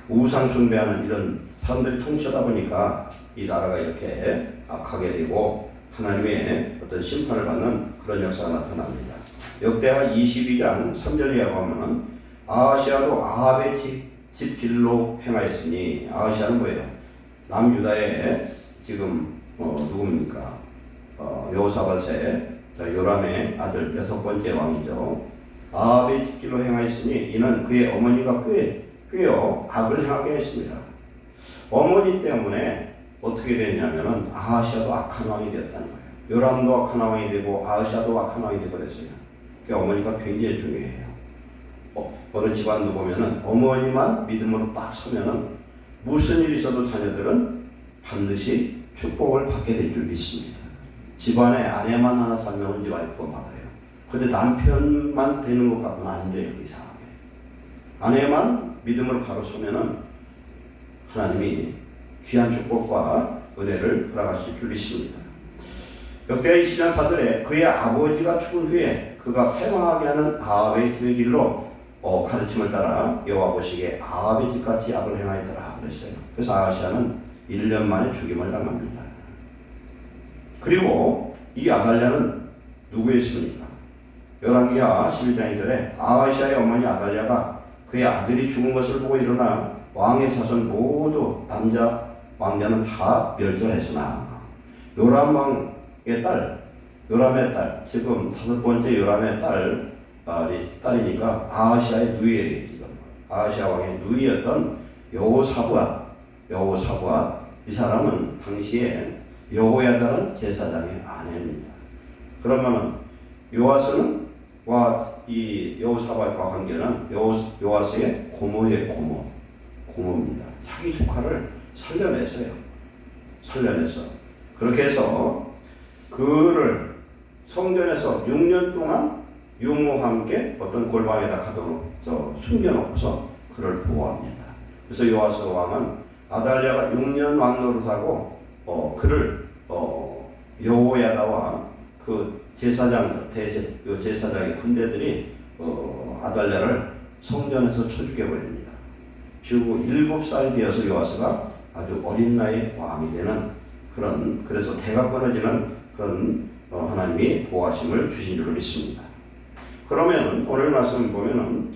우상 숭배하는 이런 사람들이 통치하다 보니까 이 나라가 이렇게 악하게 되고 하나님의 어떤 심판을 받는 그런 역사가 나타납니다. 역대하 22장 3절에 보면 아하시아도 아합의 집 길로 행하였으니 아하시아는 뭐예요? 남유다의 지금 누굽니까? 여호사밧의 요람의 아들 6번째 왕이죠. 아합의 집 길로 행하였으니 이는 그의 어머니가 꾀어 악을 행하게 했습니다. 어머니 때문에 어떻게 됐냐면은 아하시아도 악한 왕이 되었다는 거예요. 요람도 악한 왕이 되고 아하시아도 악한 왕이 되어버렸어요. 그러니까 어머니가 굉장히 중요해요. 어느 집안도 보면은 어머니만 믿음으로 딱 서면은 무슨 일이 있어도 자녀들은 반드시 축복을 받게 될 줄 믿습니다. 집안에 아내만 하나 살면 집안이 구원받아요. 근데 남편만 되는 것 같고는 안 돼요. 이상하게. 아내만 믿음으로 바로 서면은 하나님이 귀한 축복과 은혜를 허락하실 줄 믿습니다. 역대하 20장 4절에 그의 아버지가 죽은 후에 그가 패망하게 하는 아합의 집의 길로 가르침을 따라 여호와 보시기에 아합의 집같이 악을 행하였더라 그랬어요. 그래서 아하시아는 1년 만에 죽임을 당합니다. 그리고 이 아달랴는 누구였습니까? 열왕기하 11장 2절에 아하시아의 어머니 아달랴가 그의 아들이 죽은 것을 보고 일어나 왕의 자손 모두 남자 왕자는 다 멸절했으나 요람의 딸 지금 5번째 요람의 딸이니까 아하시아의 누이에게 지금 아하시아 왕의 누이였던 여호사밧 이 사람은 당시에 여호야다는 제사장의 아내입니다. 그러면은 요아스는 이 여호사밧과 관계는 요아스의 고모의 고모입니다. 자기 조카를 살려내서요. 그렇게 해서 그를 성전에서 6년 동안 유모와 함께 어떤 골방에다 숨겨놓고서 그를 보호합니다. 그래서 요아스 왕은 아달랴가 6년 왕노릇하고 그를 여호야다와 그 제사장의 군대들이 아달랴를 성전에서 쳐 죽여버립니다. 그리고 7살이 되어서 요아스가 아주 어린 나이에 왕이 되는 그래서 대가 끊어지는 그런 하나님이 보호하심을 주신 줄로 믿습니다. 그러면 오늘 말씀 보면은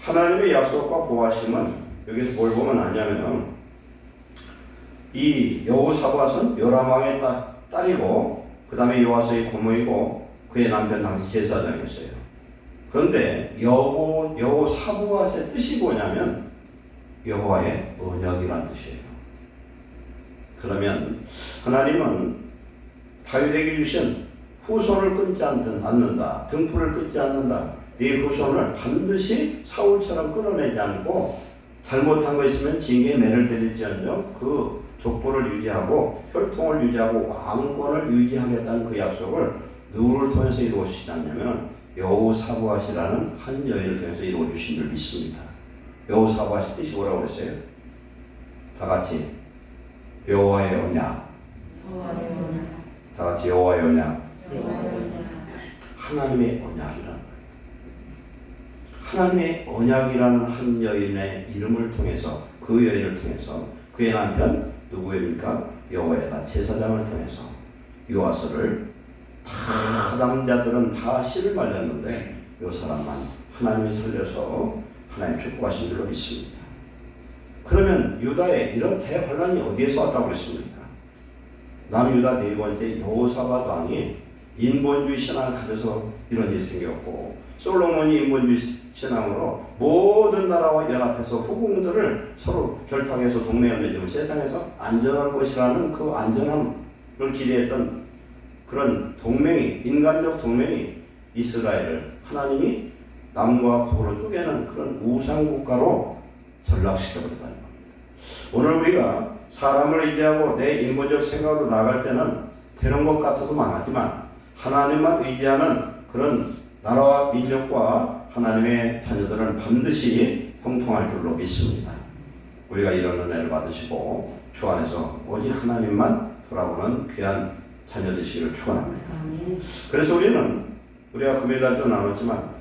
하나님의 약속과 보호하심은 여기서 뭘 보면 아냐면은 이 여호사밧은 요람왕의 딸이고 그 다음에 요아스의 고모이고 그의 남편 당시 제사장이었어요. 그런데 여호사밧의 뜻이 뭐냐면 여호와의 언약이라는 뜻이에요. 그러면 하나님은 다윗에게 주신 후손을 끊지 않는다. 등불을 끊지 않는다. 네 후손을 반드시 사울처럼 끊어내지 않고 잘못한 거 있으면 징계에 매를 때릴지언정 그 족보를 유지하고 혈통을 유지하고 왕권을 유지하겠다는 그 약속을 누구를 통해서 이루어 주시지 않냐면 여호사밧이라는 한 여인을 통해서 이루어 주신 줄 믿습니다. 여호사밧의 뜻이 뭐라고 그랬어요? 다 같이 여호와의 언약. 다 같이 여호와의 언약. 하나님의 언약이라는 거예요. 하나님의 언약이라는 한 여인의 이름을 통해서 그 여인을 통해서 그의 남편 누구입니까? 여호야다 제사장을 통해서 요아스를 다 남자들은 다 씨를 말렸는데 요 사람만 하나님이 살려서 하나님 축복하신 줄로 믿습니다. 그러면 유다에 이런 대환란이 어디에서 왔다고 그랬습니까? 남유다 네 번째 여호사밧 왕이 인본주의 신앙을 가져서 이런 일이 생겼고 솔로몬이 인본주의 신앙으로 모든 나라와 연합해서 후궁들을 서로 결탁해서 동맹을 맺으면 세상에서 안전할 것이라는 그 안전함을 기대했던 그런 동맹이 인간적 동맹이 이스라엘을 하나님이 남과 북으로 쪼개는 그런 우상국가로 전락시켜버렸다는 겁니다. 오늘 우리가 사람을 의지하고 내 인본적 생각으로 나아갈 때는 되는 것 같아도 망하지만 하나님만 의지하는 그런 나라와 민족과 하나님의 자녀들은 반드시 형통할 줄로 믿습니다. 우리가 이런 은혜를 받으시고 주 안에서 오직 하나님만 돌아보는 귀한 자녀 되시기를 축원합니다. 그래서 우리가 금요일날도 나눴지만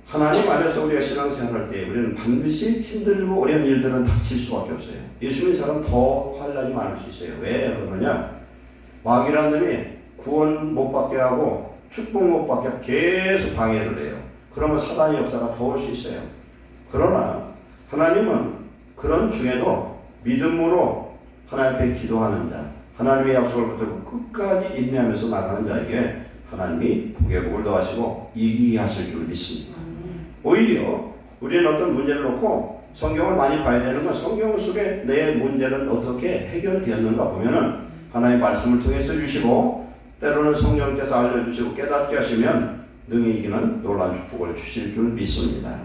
하나님 안에서 우리가 신앙생활할 때 우리는 반드시 힘들고 어려운 일들은 닥칠 수밖에 없어요. 예수님 사람 더 환란이 많을 수 있어요. 왜 그러냐? 마귀라는 놈이 구원 못 받게 하고 축복 못 받게 하고 계속 방해를 해요. 그러면 사단의 역사가 더 올 수 있어요. 그러나 하나님은 그런 중에도 믿음으로 하나님 앞에 기도하는 자, 하나님의 약속을 붙들고 끝까지 인내하면서 나가는 자에게 하나님이 복의 복을 더하시고 이기게 하실 줄 믿습니다. 오히려 우리는 어떤 문제를 놓고 성경을 많이 봐야 되는 건 성경 속에 내 문제는 어떻게 해결되었는가 보면은 하나님의 말씀을 통해서 주시고 때로는 성령께서 알려주시고 깨닫게 하시면 능히 이기는 놀라운 축복을 주실 줄 믿습니다.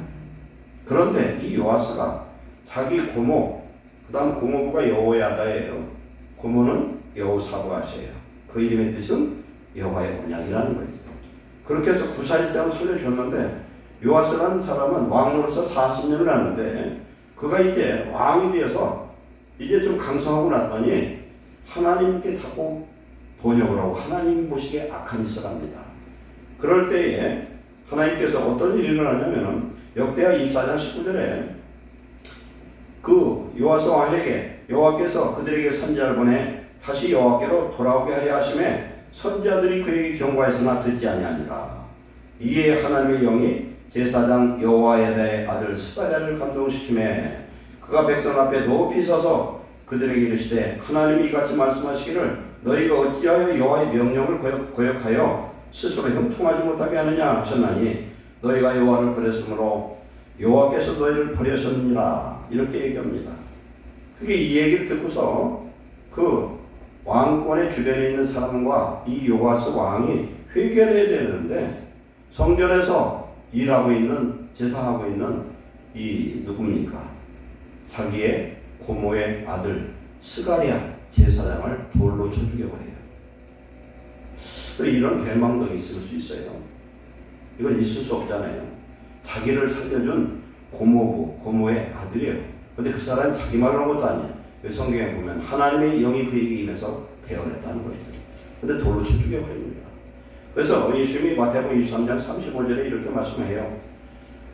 그런데 이 요아스가 자기 고모, 그 다음 고모부가 여호야다예요. 고모는 여호사밧이에요. 그 이름의 뜻은 여호와의 언약이라는 거죠. 그렇게 해서 구사일생을 살려줬는데 요아스라는 사람은 왕으로서 40년을 하는데 그가 이제 왕이 되어서 이제 좀 강성하고 났더니 하나님께 자꾸 번역을 하고 하나님 보시기에 악한 짓을 합니다. 그럴 때에 하나님께서 어떤 일이 일어나냐면 역대하 24장 19절에 그 요아스 왕에게 여호와께서 그들에게 선지자를 보내 다시 여호와께로 돌아오게 하려 하심에 선지자들이 그에게 경고하였으나 듣지 아니하니라. 이에 하나님의 영이 제사장 여호야다의 아들 스가랴를 감동시키매 그가 백성 앞에 높이 서서 그들에게 이르시되 하나님이 이같이 말씀하시기를 너희가 어찌하여 여호와의 명령을 거역하여 스스로 형통하지 못하게 하느냐 하셨나니 너희가 여호와를 버렸으므로 여호와께서 너희를 버리셨느니라 이렇게 얘기합니다. 그게 이 얘기를 듣고서 그 왕권의 주변에 있는 사람과 이 요아스 왕이 회개를 해야 되는데 성전에서 일하고 있는, 제사하고 있는 이 누굽니까? 자기의 고모의 아들 스가랴 제사장을 돌로 쳐 죽여버려요. 이런 배망덕이 있을 수 있어요. 이건 있을 수 없잖아요. 자기를 살려준 고모의 아들이에요. 근데 그 사람이 자기 말로 한 것도 아니에요. 성경에 보면 하나님의 영이 그에게 임해서 대언했다는 거죠. 근데 돌로 쳐 죽여버립니다. 그래서 예수님이 마태복음 23장 35절에 이렇게 말씀해요.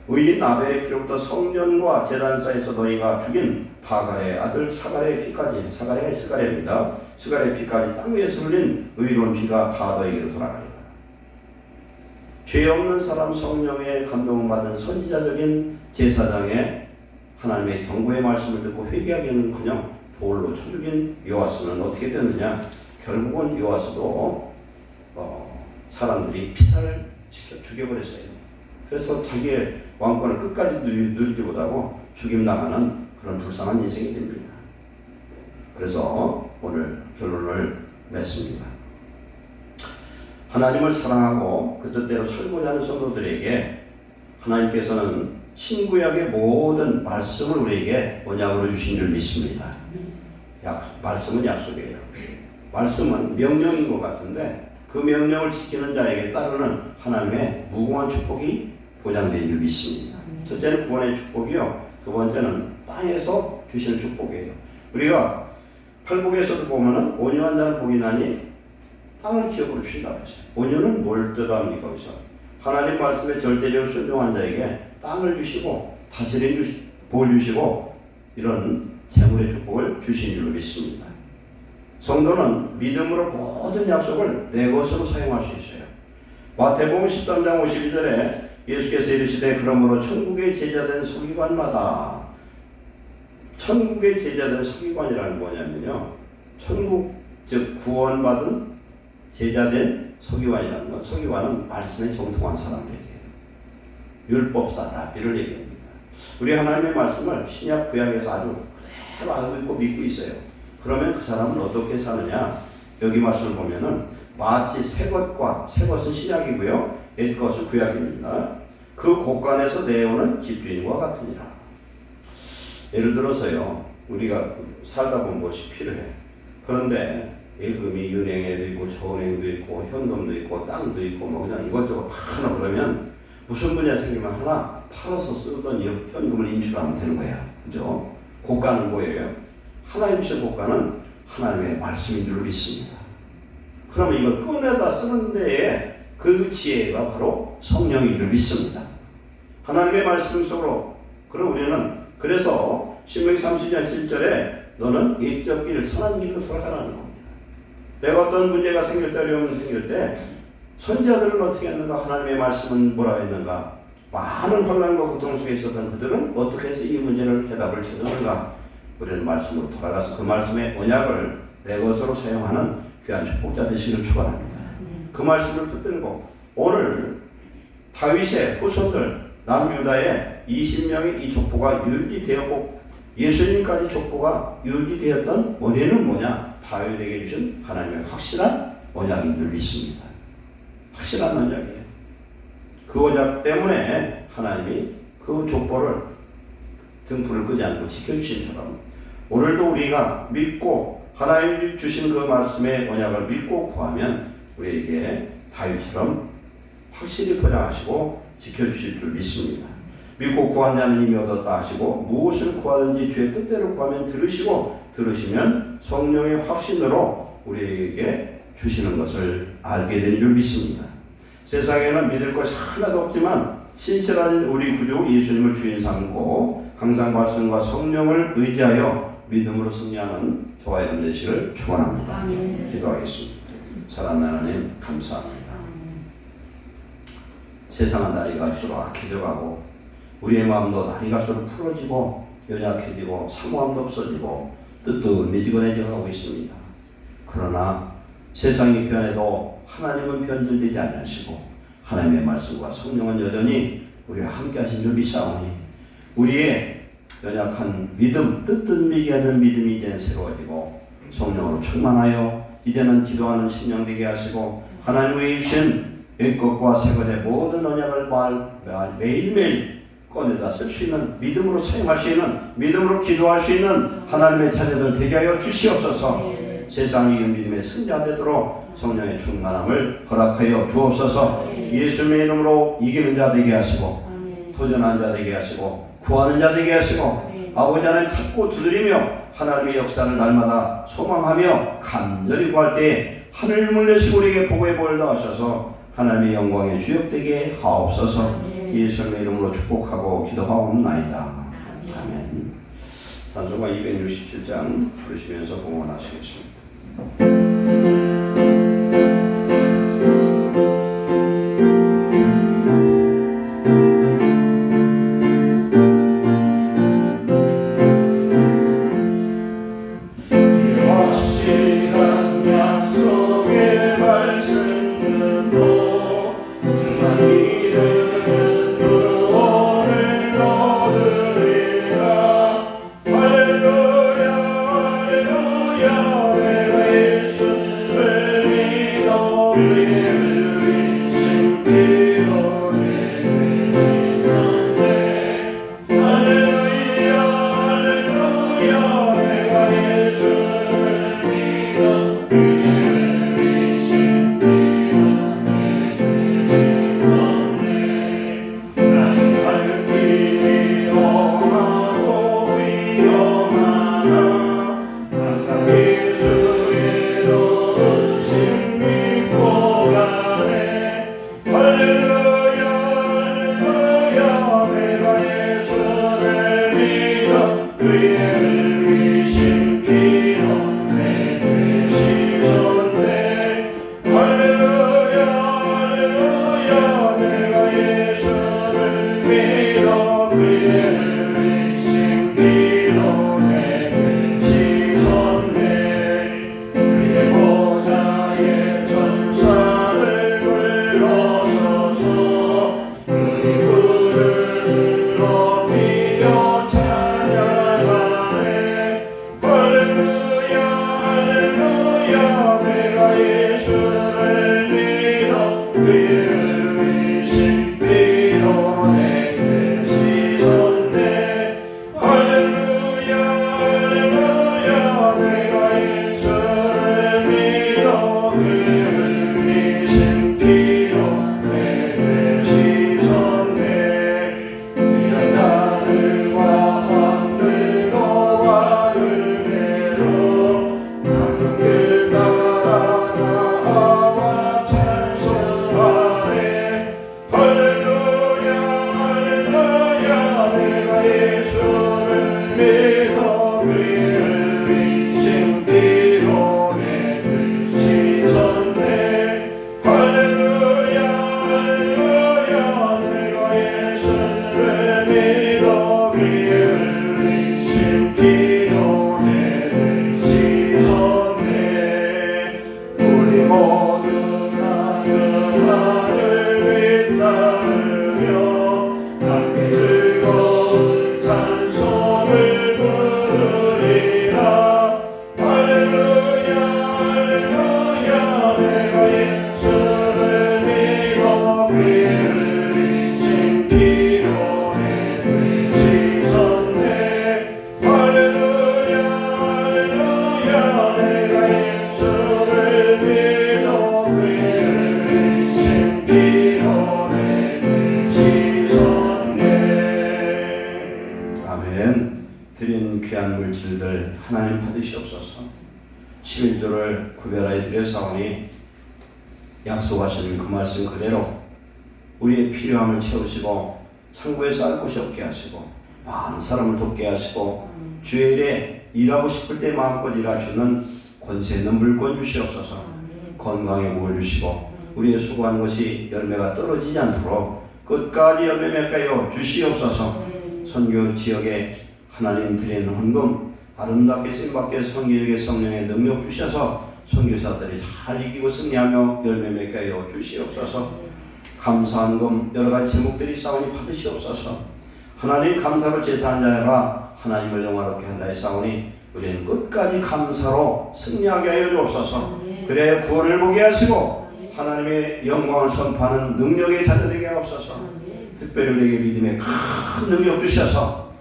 의인 아벨의 피로부터 성전과 제단사에서 너희가 죽인 바갈의 아들 사갈의 피까지, 사갈의 스가랴입니다. 스가랴의 피까지 땅 위에서 흘린 의로운 피가 다 너희에게로 돌아가리라. 죄 없는 사람 성령의 감동을 받은 선지자적인 제사장의 하나님의 경고의 말씀을 듣고 회개하기는커녕 돌로 쳐 죽인 요아스는 어떻게 됐느냐? 결국은 요아스도 사람들이 피살을 시켜 죽여버렸어요. 그래서 자기의 왕권을 끝까지 누리지 못하고 죽임당하는 그런 불쌍한 인생이 됩니다. 그래서 오늘 결론을 맺습니다. 하나님을 사랑하고 그 뜻대로 살고자 하는 성도들에게 하나님께서는 신구약의 모든 말씀을 우리에게 언약으로 주신 줄 믿습니다. 말씀은 약속이에요. 말씀은 명령인 것 같은데 그 명령을 지키는 자에게 따르는 하나님의 무궁한 축복이 보장된 줄 믿습니다. 첫째는 구원의 축복이요. 두 번째는 땅에서 주시는 축복이에요. 우리가 팔복에서도 보면은 온유한 자는 복이 나니 땅을 기업으로 주신다고 했어요. 온유는 뭘 뜻합니까? 거기서 하나님 말씀에 절대적으로 순종한 자에게 땅을 주시고 다스림 볼 주시고 이런 재물의 축복을 주신 줄로 믿습니다. 성도는 믿음으로 모든 약속을 내 것으로 사용할 수 있어요. 마태복음 13장 52절에 예수께서 이르시되 그러므로 천국의 제자된 서기관마다, 천국의 제자된 서기관이라는 뭐냐면요, 천국 즉 구원받은 제자된 서기관이라는 건, 서기관은 말씀에 정통한 사람들이에요. 율법사 랍비를 얘기합니다. 우리 하나님의 말씀을 신약 구약에서 아주 그대로 알고 있고 믿고 있어요. 그러면 그 사람은 어떻게 사느냐? 여기 말씀을 보면은 마치 새 것은 신약이고요, 옛 것은 구약입니다. 그 곳간에서 내어오는 집주인과 같으니라. 예를 들어서요, 우리가 살다 보면 무엇이 필요해. 그런데 예금이 은행에도 있고 저은행도 있고 현금도 있고 땅도 있고 뭐 그냥 이것저것 하나 그러면 무슨 문제 생기면 하나 팔아서 쓰던 현금을 인출하면 되는 거야. 그죠? 곳간은 뭐예요? 하나님 주신 곳간은 하나님의 말씀인 줄 믿습니다. 그러면 이걸 꺼내다 쓰는 데에 그 지혜가 바로 성령인 줄 믿습니다. 하나님의 말씀 속으로. 그럼 우리는 그래서 신명기 30장 7절에 너는 옛적 길 선한 길로 돌아가라는 겁니다. 내가 어떤 문제가 생길 때, 어려움이 생길 때 선지자들은 어떻게 했는가? 하나님의 말씀은 뭐라고 했는가? 많은 혼란과 고통 속에 있었던 그들은 어떻게 해서 이 문제를 해답을 찾았는가? 우리는 말씀으로 돌아가서 그 말씀의 언약을 내 것으로 사용하는 귀한 축복자 되시기를 축원합니다. 그 말씀을 붙들고 오늘 다윗의 후손들 남유다의 20명의 이 족보가 유지되었고 예수님까지 족보가 유지되었던 원인은 뭐냐? 다윗에게 주신 하나님의 확실한 언약인 줄 믿습니다. 확실한 언약이에요. 그 언약 때문에 하나님이 그 족보를 등불을 끄지 않고 지켜주신처럼 오늘도 우리가 믿고 하나님이 주신 그 말씀의 언약을 믿고 구하면 우리에게 다윗처럼 확실히 보장하시고 지켜주실 줄 믿습니다. 믿고 구한 자는 이미 얻었다 하시고 무엇을 구하든지 주의 뜻대로 구하면 들으시면 성령의 확신으로 우리에게 주시는 것을 알게 된 줄 믿습니다. 세상에는 믿을 것이 하나도 없지만 신실한 우리 구주 예수님을 주인 삼고 항상 말씀과 성령을 의지하여 믿음으로 승리하는 저와 여러분 되시기를 축원합니다. 기도하겠습니다. 사랑하는 하나님 감사합니다. 세상은 날이 갈수록 악해져가고 우리의 마음도 날이 갈수록 풀어지고 연약해지고 사모함도 없어지고 뜨뜻미지근해져 가고 있습니다. 그러나 세상이 변해도 하나님은 변질되지 아니하시고 하나님의 말씀과 성령은 여전히 우리와 함께 하신 줄 믿사오니 우리의 연약한 믿음, 뜨뜻미지하던 믿음이 이제는 새로워지고 성령으로 충만하여 이제는 기도하는 심령 되게 하시고 하나님의 주신 옛것과 새것의 모든 언약을 매일매일 꺼내다 쓸 수 있는, 믿음으로 사용할 수 있는, 믿음으로 기도할 수 있는 하나님의 자녀들 되게 하여 주시옵소서. 세상이 이긴 믿음의 승자 되도록 성령의 충만함을 허락하여 주옵소서. 예수님의 이름으로 이기는 자 되게 하시고, 도전하는 자 되게 하시고, 구하는 자 되게 하시고, 아버지 하나님 찾고 두드리며 하나님의 역사를 날마다 소망하며 간절히 구할 때에 하늘을 내시고 우리에게 복의 복을 더하셔서 하나님의 영광의 주역 되게 하옵소서. 예수님의 이름으로 축복하고 기도하옵나이다. 아멘. 찬송가 267장 부르시면서 봉헌하시겠습니다. 드린 귀한 물질들 하나님 받으시옵소서. 11조를 구별하여 드렸사오니 약속하신 그 말씀 그대로 우리의 필요함을 채우시고 창고에서 알 곳이 없게 하시고 많은 사람을 돕게 하시고 주의 일에 일하고 싶을 때 마음껏 일할 수 있는 권세 있는 물권 주시옵소서. 건강에 복을 주시고 우리의 수고한 것이 열매가 떨어지지 않도록 끝까지 열매 맺게 하여 주시옵소서. 선교 지역에 하나님 드리는 헌금 아름답게 쓰임받게 선교지역에 성령의 능력 주셔서 선교사들이 잘 이기고 승리하며 열매 맺게 하여 주시옵소서. 감사한 금 여러가지 제목들이 싸우니 받으시옵소서. 하나님 감사로 제사한 자가 하나님을 영화롭게 한다 했사오니 우리는 끝까지 감사로 승리하게 하여 주옵소서. 그래야 구원을 보게 하시고 하나님의 영광을 선포하는 능력의 자녀되게 하옵소서. 특별히 우리에게 믿음의 큰 능력 주셔서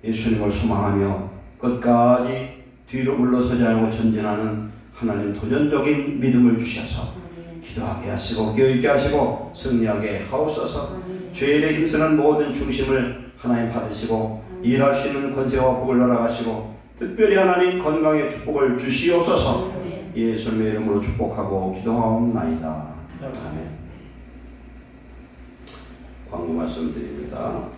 예수님을 소망하며 끝까지 뒤로 물러서지 않고 전진하는 하나님 도전적인 믿음을 주셔서 기도하게 하시고 깨어있게 하시고 승리하게 하옵소서. 죄인의 힘쓰는 모든 중심을 하나님 받으시고 일할 수 있는 권세와 복을 허락하시고 특별히 하나님 건강의 축복을 주시옵소서. 예수님의 이름으로 축복하고 기도하옵나이다. 아멘. 광고 말씀드립니다.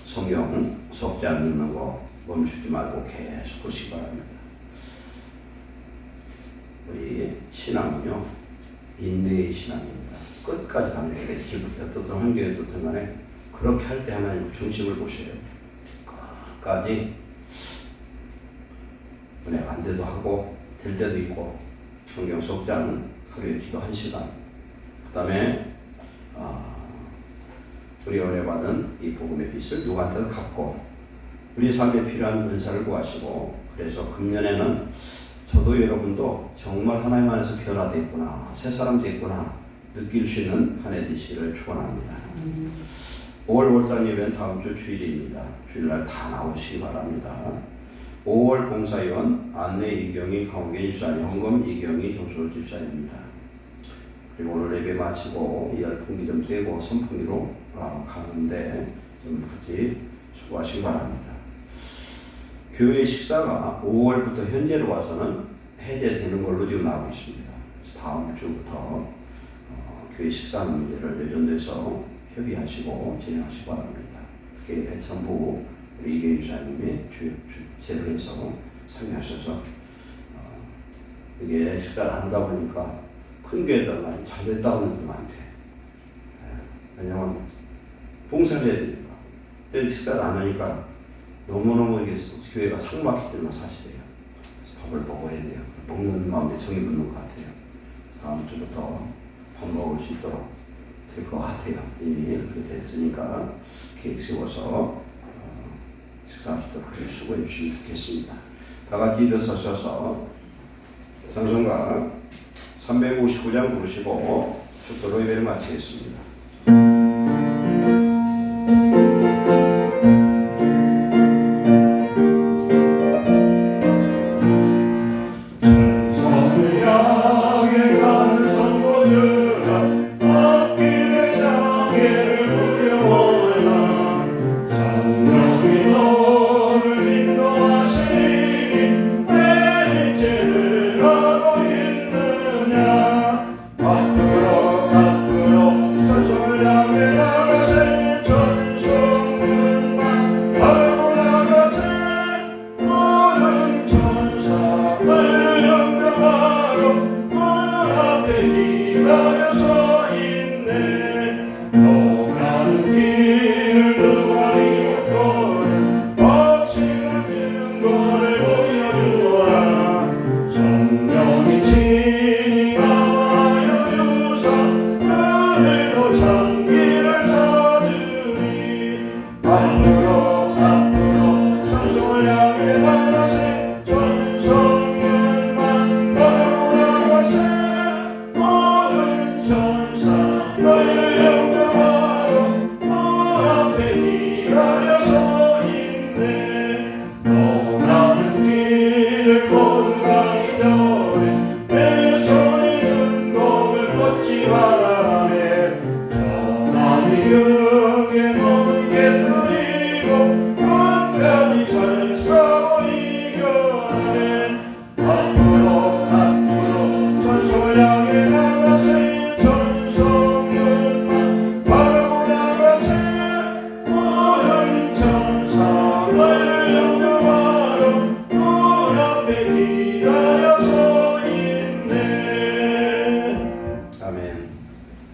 성경 속지 않는 거 멈추지 말고 계속 보시기 바랍니다. 우리 신앙은요, 인내의 신앙입니다. 끝까지 가는 게 어떻든 환경이 어떻든 간에 그렇게 할 때 하나님 중심을 보셔요. 끝까지 은혜가 안 돼도 하고 될 때도 있고 성경 속장 하루에 기도 1시간 그 다음에 우리 은혜 받은 이 복음의 빛을 누구한테도 갚고 우리 삶에 필요한 은사를 구하시고 그래서 금년에는 저도 여러분도 정말 하나님 안에서 변화되어 있구나 새 사람 되었구나 느낄 수 있는 한 해 되시기를 축원합니다. 5월 월상 예배는 다음 주 주일입니다. 주일날 다 나오시기 바랍니다. 5월 봉사위원 안내 이경희 강원계 집사님, 헌금 이경희 정수월 집사님입니다. 그리고 오늘 예배 마치고 열풍기 좀 떼고 선풍기로 가는데 좀 같이 수고하시기 바랍니다. 교회 식사가 5월부터 현재로 와서는 해제되는 걸로 지금 나오고 있습니다. 그래서 다음 주부터 교회 식사하는 문제를 연도해서 협의하시고 진행하시기 바랍니다. 특히 대천부 우리 이경희 집사님이 제도에서 참여하셔서 이게 식사를 안 하다 보니까 큰 교회들 많이 잘 됐다고 하는 분들 많대. 왜냐면 봉사를 해야 되니까. 근데 식사를 안 하니까 너무너무 이게 교회가 삭막해지는 사실이에요. 그래서 밥을 먹어야 돼요. 먹는 가운데 정이 붙는 것 같아요. 그래서 다음 주부터 밥 먹을 수 있도록 될 것 같아요. 이미 그렇게 됐으니까 계획 세워서 식사하시도록 수고해 주시면 좋겠습니다. 다 같이 일어서셔서 찬송가 359장 부르시고 축도로 예배를 마치겠습니다.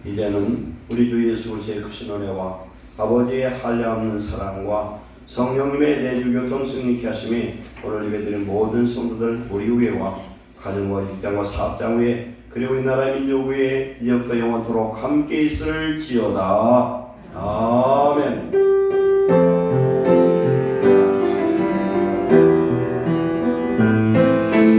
이제는 우리 주 예수 그리스도의 크신 은혜와 아버지의 한량없는 사랑과 성령님의 내주 교통 승리케 하심이 오늘 예배드린 모든 성도들 우리 위에와 가정과 직장과 사업장 위에 그리고 이 나라 민족 위에 이제부터 영원토록 함께 있을지어다.